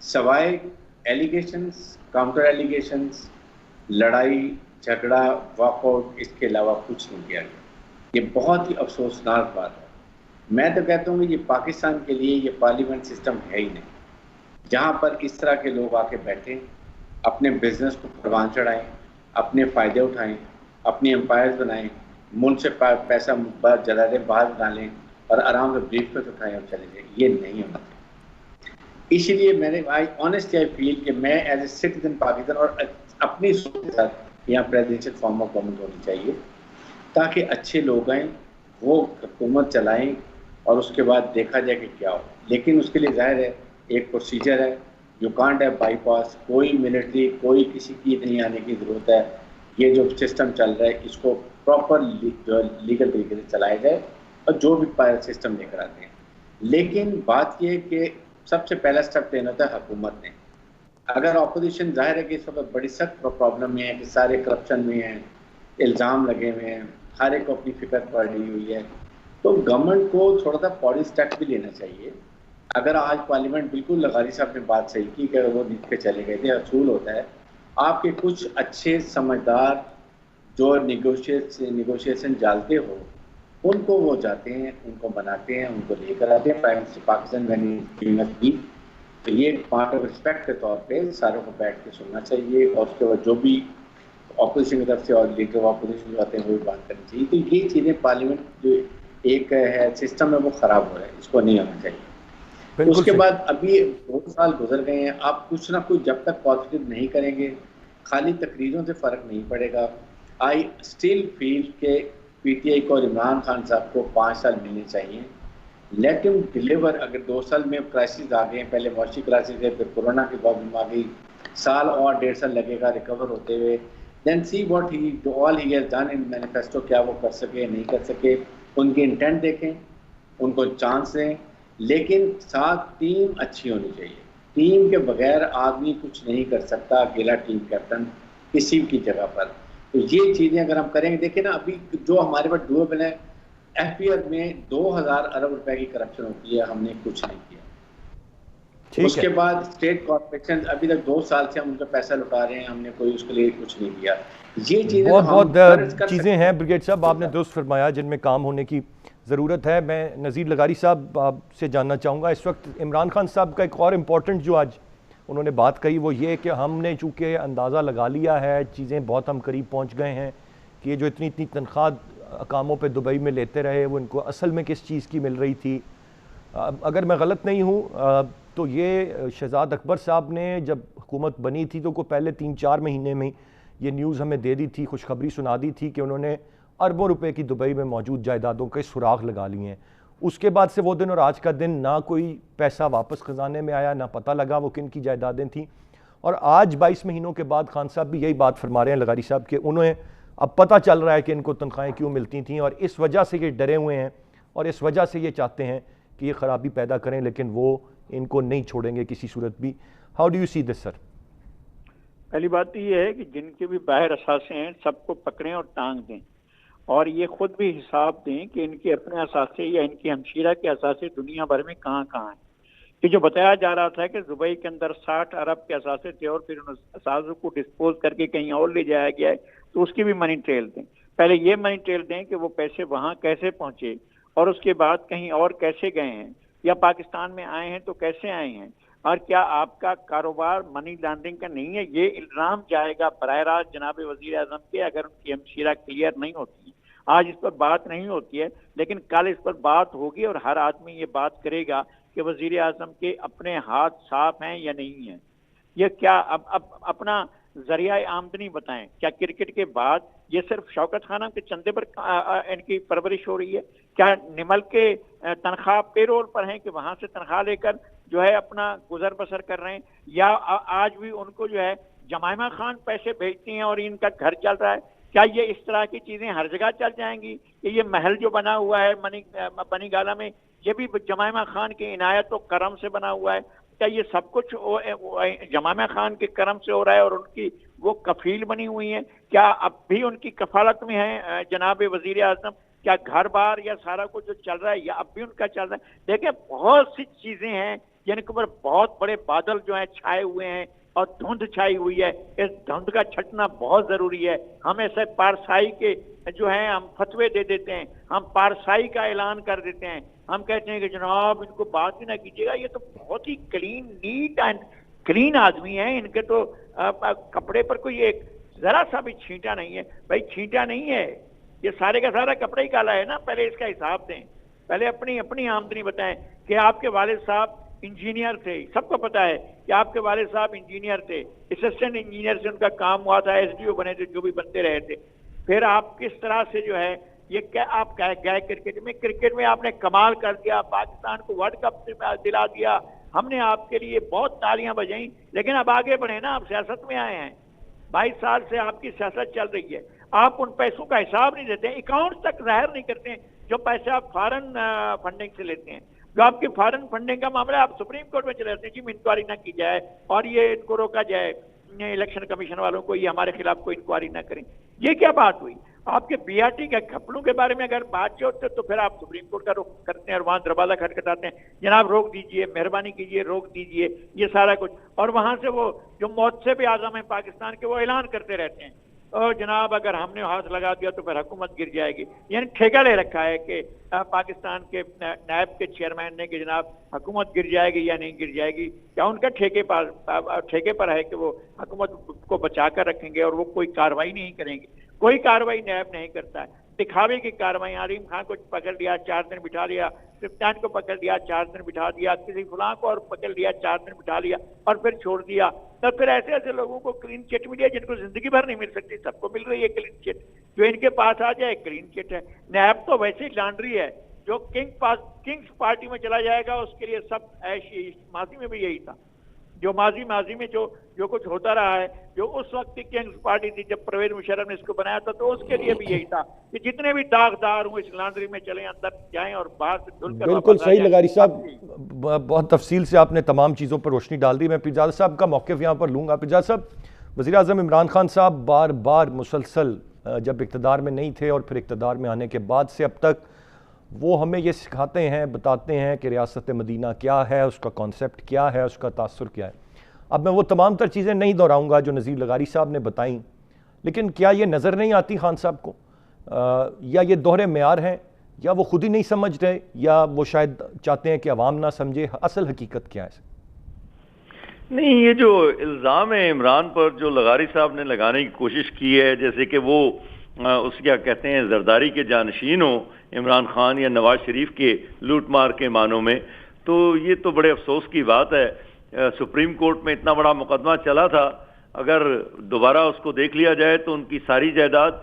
B: सवाए एलिगेशंस, काउंटर एलिगेशंस, लड़ाई झगड़ा, वॉकआउट, इसके अलावा कुछ नहीं किया गया। ये बहुत ही अफसोसनाक बात है। मैं तो कहता हूँ कि ये पाकिस्तान के लिए ये पार्लियामेंट सिस्टम है ही नहीं, जहाँ पर इस तरह के लोग आके बैठें, अपने बिजनेस को परवान चढ़ाएं, अपने फ़ायदे उठाएं, अपनी एम्पायर्स बनाएं, मुल्क से पैसा जला दें, बाहर डालें और आराम से ब्रीफकेस उठाएं और चले जाएं। ये नहीं होना चाहिए। इसीलिए मैंने ऑनेस्टली आई फील कि मैं एज ए सिटीजन पाकिस्तान और अपनी सोच के साथ यहाँ प्रेसिडेंशियल फॉर्म ऑफ गवर्नमेंट होनी चाहिए, ताकि अच्छे लोग आएँ, वो हुकूमत चलाएं और उसके बाद देखा जाए कि क्या हो। लेकिन उसके लिए जाहिर है एक प्रोसीजर है, यू कांट है बाईपास, कोई मिलिट्री कोई किसी की नहीं आने की ज़रूरत है। ये जो सिस्टम चल रहा है इसको प्रॉपर जो लीगल तरीके से चलाया जाए और जो भी सिस्टम लेकर आते हैं। लेकिन बात यह कि सबसे पहला स्टेप लेना होता है हुकूमत ने। अगर अपोजिशन जाहिर है कि इस वक्त बड़ी सख्त प्रॉब्लम में है कि सारे करप्शन में हैं, इल्ज़ाम लगे हुए हैं, हर एक को अपनी फिक्र पड़ी हुई है, तो गवर्नमेंट को थोड़ा सा फौरी स्टेप भी लेना चाहिए। अगर आज पार्लियामेंट बिल्कुल लगारी साहब ने बात सही की कि वो जीत के चले गए थे, असूल होता है आपके कुछ अच्छे समझदार जो निगोशिएशन जानते हो उनको वो जाते हैं, उनको बनाते हैं, उनको लेकर आते हैं। प्राइम मिनिस्टर पाकिस्तान की तो ये पार्ट ऑफ रिस्पेक्ट के तौर पे सारों को बैठ के सुनना चाहिए और उसके बाद जो भी ऑपोजिशन की तरफ से और लीडर ऑफ ऑपोजिशन जो आते हैं वो भी बात करनी चाहिए। तो ये चीज़ें पार्लियामेंट जो एक है सिस्टम है वो ख़राब हो रहा है, इसको नहीं होना चाहिए। उसके बाद अभी 2 साल गुजर गए हैं, आप कुछ ना कुछ जब तक पॉजिटिव नहीं करेंगे, खाली तकरीरों से फ़र्क नहीं पड़ेगा। आई स्टिल फील के पीटीआई को और इमरान खान साहब को 5 साल मिलने चाहिए। Let him deliver. अगर 2 साल में क्राइसिस आ गए, पहले मौसमी क्राइसिस है, फिर कोरोना की प्रॉब्लम आ गई, साल और 1.5 साल लगेगा रिकवर होते हुए। Then see what he all he has done in manifesto, क्या वो कर सके नहीं कर सके, उनकी इंटेंट देखें, उनको चांस दें, लेकिन साथ टीम अच्छी होनी चाहिए। टीम के बगैर आदमी कुछ नहीं कर सकता, अकेला टीम कैप्टन किसी की जगह पर। तो ये चीज़ें अगर हम करेंगे, देखिए ना अभी जो हमारे पास डूएबल है, एफपीआर में 2000 अरब रुपए की करप्शन होती है, हमने कुछ नहीं किया। उसके बाद स्टेट कॉर्पोरेशन अभी तक 2 साल से हम उनका पैसा लुटा रहे हैं, हमने कोई उसके लिए कुछ नहीं किया। ये चीजें
A: बहुत चीज़ें हैं ब्रिगेड साहब, आपने दुरुस्त फरमाया जिनमें काम होने की ज़रूरत है। मैं नज़ीर लगारी साहब आपसे जानना चाहूँगा, इस वक्त इमरान खान साहब का एक और इम्पॉर्टेंट जो आज उन्होंने बात कही वो ये कि हमने चूँकि अंदाज़ा लगा लिया है, चीज़ें बहुत हम करीब पहुँच गए हैं कि ये जो इतनी इतनी तनख्वाह कामों पे दुबई में लेते रहे वो इनको असल में किस चीज़ की मिल रही थी। अगर मैं गलत नहीं हूँ तो ये शहजाद अकबर साहब ने जब हुकूमत बनी थी तो को पहले 3-4 महीने में ये न्यूज़ हमें दे दी थी, खुशखबरी सुना दी थी कि उन्होंने अरबों रुपए की दुबई में मौजूद जायदादों के सुराग लगा लिए हैं। उसके बाद से वो दिन और आज का दिन ना कोई पैसा वापस खजाने में आया, ना पता लगा वो किन की जायदादें थीं। और आज 22 महीनों के बाद खान साहब भी यही बात फरमा रहे हैं लगारी साहब के उन्हें अब पता चल रहा है कि इनको तनख्वाहें क्यों मिलती थी और इस वजह से ये डरे हुए हैं और इस वजह से ये चाहते हैं कि ये खराबी पैदा करें, लेकिन वो इनको नहीं छोड़ेंगे किसी सूरत भी। How do you see this sir?
D: पहली बात तो ये है कि जिनके भी बाहर असासे हैं सबको पकड़ें और टांग दें और ये खुद भी हिसाब दें कि इनके अपने असासे या इनकी हमशीरा के असासे दुनिया भर में कहाँ कहाँ हैं। कि जो बताया जा रहा था कि दुबई के अंदर 60 अरब के असासे थे और फिर उन असासों को डिस्पोज करके कहीं और ले जाया गया है, तो उसकी भी मनी ट्रेल दें। पहले ये मनी ट्रेल दें कि वो पैसे वहाँ कैसे पहुँचे और उसके बाद कहीं और कैसे गए हैं या पाकिस्तान में आए हैं तो कैसे आए हैं, और क्या आपका कारोबार मनी लॉन्ड्रिंग का नहीं है। ये इल्जाम जाएगा बराह रास्त जनाब वजीर आजम के अगर उनकी हमशीरा क्लियर नहीं होती। आज इस पर बात नहीं होती है लेकिन कल इस पर बात होगी और हर आदमी ये बात करेगा कि वजीर आजम के अपने हाथ साफ हैं या नहीं है। ये क्या अब अपना जरिया आमदनी बताएं। क्या क्रिकेट के बाद ये सिर्फ शौकत खाना के चंदे पर इनकी परवरिश हो रही है? क्या निमल के तनख्वाह पेरोल पर हैं कि वहां से तनख्वाह लेकर जो है अपना गुजर बसर कर रहे हैं, या आज भी उनको जो है जमाइमा खान पैसे भेजती हैं और इनका घर चल रहा है? क्या ये इस तरह की चीजें हर जगह चल जाएंगी कि ये महल जो बना हुआ है बनी गाला में ये भी जमाइमा खान की इनायत और करम से बना हुआ है? क्या ये सब कुछ जमाइमा खान के करम से हो रहा है और उनकी वो कफील बनी हुई है? क्या अब भी उनकी कफालत में है जनाब वजीर आजम? क्या घर बार या सारा कुछ जो चल रहा है या अब भी उनका चल रहा है? देखिए बहुत सी चीजें हैं जिनके ऊपर बहुत बड़े बादल जो है छाए हुए हैं और धुंध छाई हुई है। इस धुंध का छटना बहुत जरूरी है। हम ऐसे पारसाई के जो है हम फतवे दे देते हैं, हम पारसाई का ऐलान कर देते हैं, हम कहते हैं कि जनाब इनको बात ही ना कीजिएगा। ये तो बहुत ही क्लीन नीट एंड क्लीन आदमी है, इनके तो कपड़े पर कोई एक जरा सा भी छींटा नहीं है। भाई छींटा नहीं है, ये सारे का सारा कपड़ा ही काला है ना। पहले इसका हिसाब दें, पहले अपनी अपनी आमदनी बताएं कि आपके वालिद साहब इंजीनियर थे, सबको पता है कि आपके वालिद साहब इंजीनियर थे, असिस्टेंट इंजीनियर से उनका काम हुआ था, एसडीओ बने थे, जो भी बनते रहे थे। फिर आप किस तरह से जो है ये क्या आप गए क्रिकेट में आपने कमाल कर दिया, पाकिस्तान को वर्ल्ड कप दिला दिया, हमने आपके लिए बहुत तालियां बजाई, लेकिन अब आगे बढ़े ना, आप सियासत में आए हैं, 22 साल से आपकी सियासत चल रही है, आप उन पैसों का हिसाब नहीं देते, अकाउंट तक जाहिर नहीं करते जो पैसे आप फॉरेन फंडिंग से लेते हैं। जो आपकी फॉरेन फंडिंग का मामला आप सुप्रीम कोर्ट में चले जाते हैं, जी इंक्वायरी ना की जाए और ये इनको रोका जाए, इलेक्शन कमीशन वालों को, ये हमारे खिलाफ कोई इंक्वायरी ना करें। ये क्या बात हुई? आपके बीआरटी के घपलों के बारे में अगर बात होते तो फिर आप सुप्रीम कोर्ट का रुख करते हैं और वहां दरवाजा खटखटाते हैं, जनाब रोक दीजिए, मेहरबानी कीजिए, रोक दीजिए, ये सारा कुछ। और वहां से वो जो मौत भी आजम है पाकिस्तान के, वो ऐलान करते रहते हैं और जनाब अगर हमने हाथ लगा दिया तो फिर हुकूमत गिर जाएगी। यानी ठेका ले रखा है कि पाकिस्तान के नायब के चेयरमैन ने कि जनाब हुकूमत गिर जाएगी या नहीं गिर जाएगी, क्या उनका ठेके पर है कि वो हुकूमत को बचा कर रखेंगे और वो कोई कार्रवाई नहीं करेंगे? कोई कार्रवाई नायब नहीं करता है, दिखावे की कार्रवाई। आरिम खान को पकड़ लिया, 4 दिन बिठा लिया, सिफ्तान को पकड़ लिया, 4 दिन बिठा दिया, किसी फुलां को और पकड़ लिया, 4 दिन बिठा लिया और फिर छोड़ दिया। तो फिर ऐसे ऐसे लोगों को क्लीन चिट मिली है जिनको जिंदगी भर नहीं मिल सकती, सबको मिल रही है क्लीन चिट। जो इनके पास आ जाए क्लीन चिट है। नैब तो वैसे ही लॉन्ड्री है, जो किंग्स पार्टी में चला जाएगा उसके लिए सब ऐश। माजी में भी यही था, जो माजी में जो कुछ होता रहा है, जो उस वक्त की किंग्स पार्टी थी जब परवेज मुशर्रफ ने इसको बनाया था, तो उसके लिए भी यही था कि जितने भी दागदार हुए इस लॉन्ड्री में चले, अंदर जाएं और बाहर से धुलकर।
A: बिल्कुल सही लगारी साहब, बहुत तफसील से आपने तमाम चीज़ों पर रोशनी डाल दी। मैं पिरजादा साहब का मौक़िफ़ यहाँ पर लूँगा। पिरजादा साहब, वज़ीर आज़म इमरान खान साहब बार बार मुसलसल जब इक़्तिदार में नहीं थे और फिर इक़्तिदार में आने के बाद से अब तक वो हमें ये सिखाते हैं, बताते हैं कि रियासत मदीना क्या है, उसका कॉन्सेप्ट क्या है, उसका तासुर क्या है। अब मैं वो तमाम तर चीज़ें नहीं दोहराऊंगा जो नज़ीर लगारी साहब ने बताई, लेकिन क्या ये नज़र नहीं आती खान साहब को, या ये दोहरे मेयार हैं, या वो खुद ही नहीं समझ रहे, या वो शायद चाहते हैं कि अवाम ना समझे? असल हकीकत क्या है?
E: नहीं, ये जो इल्ज़ाम है इमरान पर जो लगारी साहब ने लगाने की कोशिश की है, जैसे कि वो उस क्या कहते हैं जरदारी के जानशीन हो इमरान खान या नवाज शरीफ के लूट मार के मानों में, तो ये तो बड़े अफसोस की बात है। सुप्रीम कोर्ट में इतना बड़ा मुकदमा चला था, अगर दोबारा उसको देख लिया जाए तो उनकी सारी जायदाद,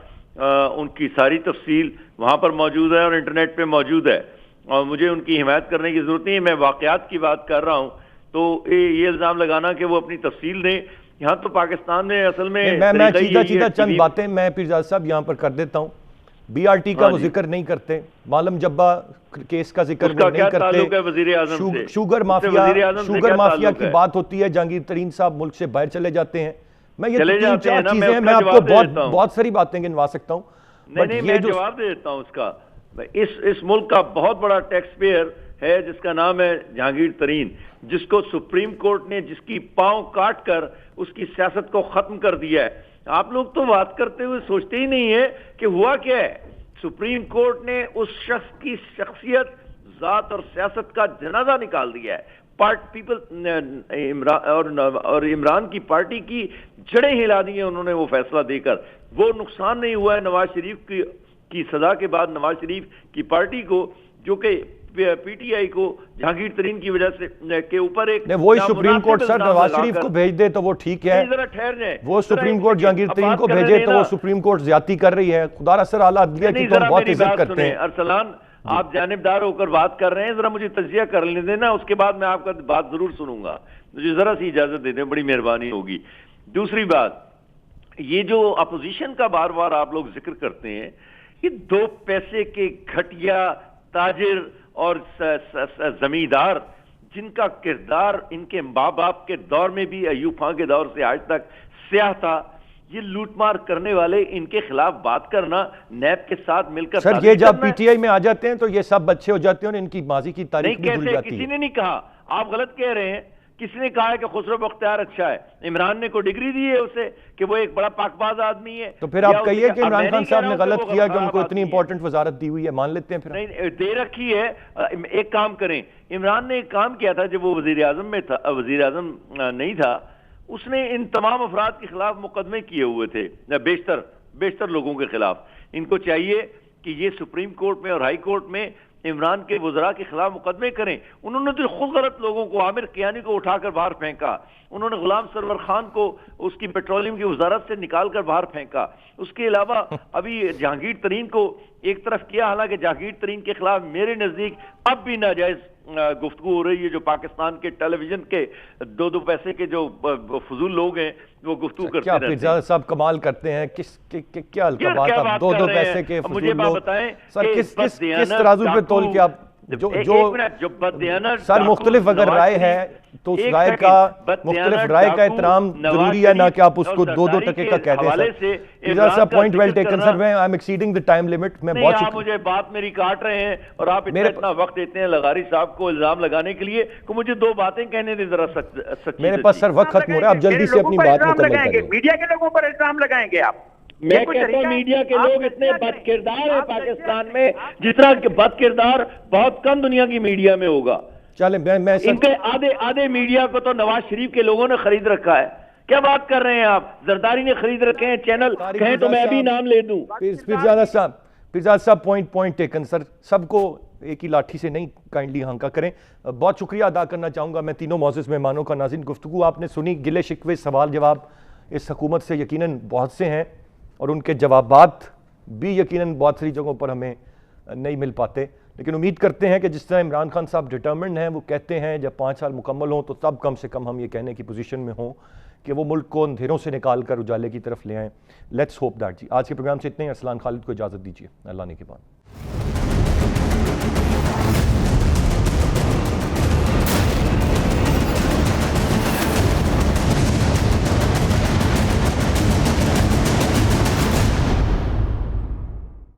E: उनकी सारी तफसील वहाँ पर मौजूद है और इंटरनेट पे मौजूद है, और मुझे उनकी हिमायत करने की ज़रूरत नहीं है। मैं वाक़यात की बात कर रहा हूँ, तो ये इल्ज़ाम लगाना कि वो अपनी तफसील दें, यहाँ तो पाकिस्तान में असल में
A: मैं सीधा चंद बातें मैं पिरजादा साहब यहाँ पर कर देता हूँ। बीआरटी का वो जिक्र नहीं करते, मालम जब्बा केस का जिक्र वो नहीं करते, शुगर माफिया की बात होती है, जहांगीर तरीन साहब मुल्क से बाहर चले जाते हैं। मैं ये 3-4 चीजें हैं, मैं आपको बहुत सारी बातें गिनवा सकता हूँ।
E: नहीं, मैं जवाब दे देता हूँ उसका। इस मुल्क का बहुत बड़ा टैक्स पेयर है जिसका नाम है जहांगीर तरीन, जिसको सुप्रीम कोर्ट ने जिसकी पांव काट कर उसकी सियासत को खत्म कर दिया है। आप लोग तो बात करते हुए सोचते ही नहीं है कि हुआ क्या है। सुप्रीम कोर्ट ने उस शख्स की शख्सियत, जात और सियासत का जनाजा निकाल दिया है। और इमरान की पार्टी की जड़ें हिला दी हैं उन्होंने वो फैसला देकर। वो नुकसान नहीं हुआ है नवाज शरीफ की सजा के बाद नवाज शरीफ की पार्टी को, जो कि पीटीआई को जहांगीर तरीन की वजह से के ऊपर एक
A: वही supreme court sir Nawaz Sharif को भेज दे तो वो ठीक है,
E: जरा ठहर जाए,
A: वो सुप्रीम कोर्ट जहांगीर तरीन को भेजे तो वो सुप्रीम कोर्ट ज्यादती कर रही है। खुदा सर आला अदलिया की तो हम बहुत इज्जत करते हैं।
E: अरसलान, आप जानिबदार होकर बात कर रहे हैं, जरा मुझे तजिया कर लेने देना, उसके बाद मैं आपका बात जरूर सुनूंगा। मुझे जरा सी इजाजत दे दें, बड़ी मेहरबानी होगी। दूसरी बात, ये जो अपोजिशन का बार बार आप लोग जिक्र करते हैं, ये 2 पैसे के घटिया ताजिर और जमींदार जिनका किरदार इनके माँ बाप के दौर में भी, अयूब खान के दौर से आज तक स्याह था, ये लूटमार करने वाले, इनके खिलाफ बात करना नैब के साथ मिलकर।
A: सर ये जब पीटीआई में आ जाते हैं तो ये सब अच्छे हो जाते हैं और इनकी माजी की तारीख भी भूल जाती है।
E: किसी ने नहीं कहा, आप गलत कह रहे हैं। किसने कहा है कि खुसरो बख्तियार अच्छा है? इमरान ने कोई डिग्री दी है उसे कि वो एक बड़ा पाकबाज आदमी है?
A: तो फिर आप कहिए कि इमरान खान साहब ने गलत किया कि उनको इतनी इंपॉर्टेंट वजारत दी हुई है, मान लेते हैं फिर।
E: नहीं दे रखी है। एक काम करें, इमरान ने एक काम किया था जब वो वजीर आजम में था, वजीर आजम नहीं था, उसने इन तमाम अफराद के खिलाफ मुकदमे किए हुए थे, बेशतर लोगों के खिलाफ। इनको चाहिए कि ये सुप्रीम कोर्ट में और हाई कोर्ट में इमरान के वज़रा के खिलाफ मुकदमे करें। उन्होंने तो खुद गलत लोगों को, आमिर कियानी को उठाकर बाहर फेंका, उन्होंने गुलाम सरवर खान को उसकी पेट्रोलियम की वजारत से निकालकर बाहर फेंका। उसके अलावा अभी जहांगीर तरीन को एक तरफ किया, हालांकि जहांगीर तरीन के खिलाफ मेरे नजदीक अब भी नाजायज गुफ्तगू हो रही है। जो पाकिस्तान के टेलीविजन के दो पैसे के जो फजूल लोग हैं वो गुफ्तगू करते रहते हैं।
A: क्या साहब कमाल करते हैं, क्या अलकाबात आप दो पैसे के फजूल
E: मुझे बात
A: लोग।
E: बताएं
A: सर किस तराजू पे तोल के आप
E: जो
A: सर मुख्तलिफ अगर राय है तो उस राय का मुख्तलिफ राय का एहतराम जरूरी है, ना कि आप उसको 2-2 टके का कह दें। Sir point well taken sir, मैं I am exceeding the time limit. मैं बहुत
E: आप मुझे बात मेरी काट रहे हैं और आप इतना वक्त देते हैं लगारी साहब को इल्जाम लगाने के लिए कि मुझे 2 बातें कहने दें जरा सच्ची।
A: मेरे पास सर वक्त खत्म हो रहा है, आप जल्दी से अपनी बात मुकम्मल करें।
D: मीडिया के लोगों पर इल्जाम लगाएंगे आप?
E: मैं कहता हूं मीडिया के लोग इतने बदकिरदार है पाकिस्तान में, जितना बदकिरदार बहुत कम दुनिया की मीडिया में होगा।
A: चले मैं
E: इनके आधे मीडिया को तो नवाज शरीफ के लोगों ने खरीद रखा है। क्या बात कर रहे हैं आप? जरदारी ने खरीद रखे हैं चैनल, कहें तो मैं भी नाम ले दूं।
A: पिरजादा साहब पॉइंट टेकन सर। सबको एक ही लाठी से नहीं काइंडली हंका करें। बहुत शुक्रिया अदा करना चाहूंगा मैं तीनों मौजूद मेहमानों का। नाज़रीन, गुफ्तगू आपने सुनी, गिले शिकवे सवाल जवाब इस हुकूमत से यकीनन बहुत से हैं और उनके जवाबात भी यकीनन बहुत सारी जगहों पर हमें नहीं मिल पाते, लेकिन उम्मीद करते हैं कि जिस तरह इमरान खान साहब डिटर्मिन्ड हैं, वो कहते हैं जब 5 साल मुकम्मल हों तो तब कम से कम हम ये कहने की पोजीशन में हों कि वो मुल्क को अंधेरों से निकाल कर उजाले की तरफ ले आएँ। Let's hope that. जी आज के प्रोग्राम से इतने ही। अरसलान खालिद को इजाज़त दीजिए, अल्लाह ने के बाद।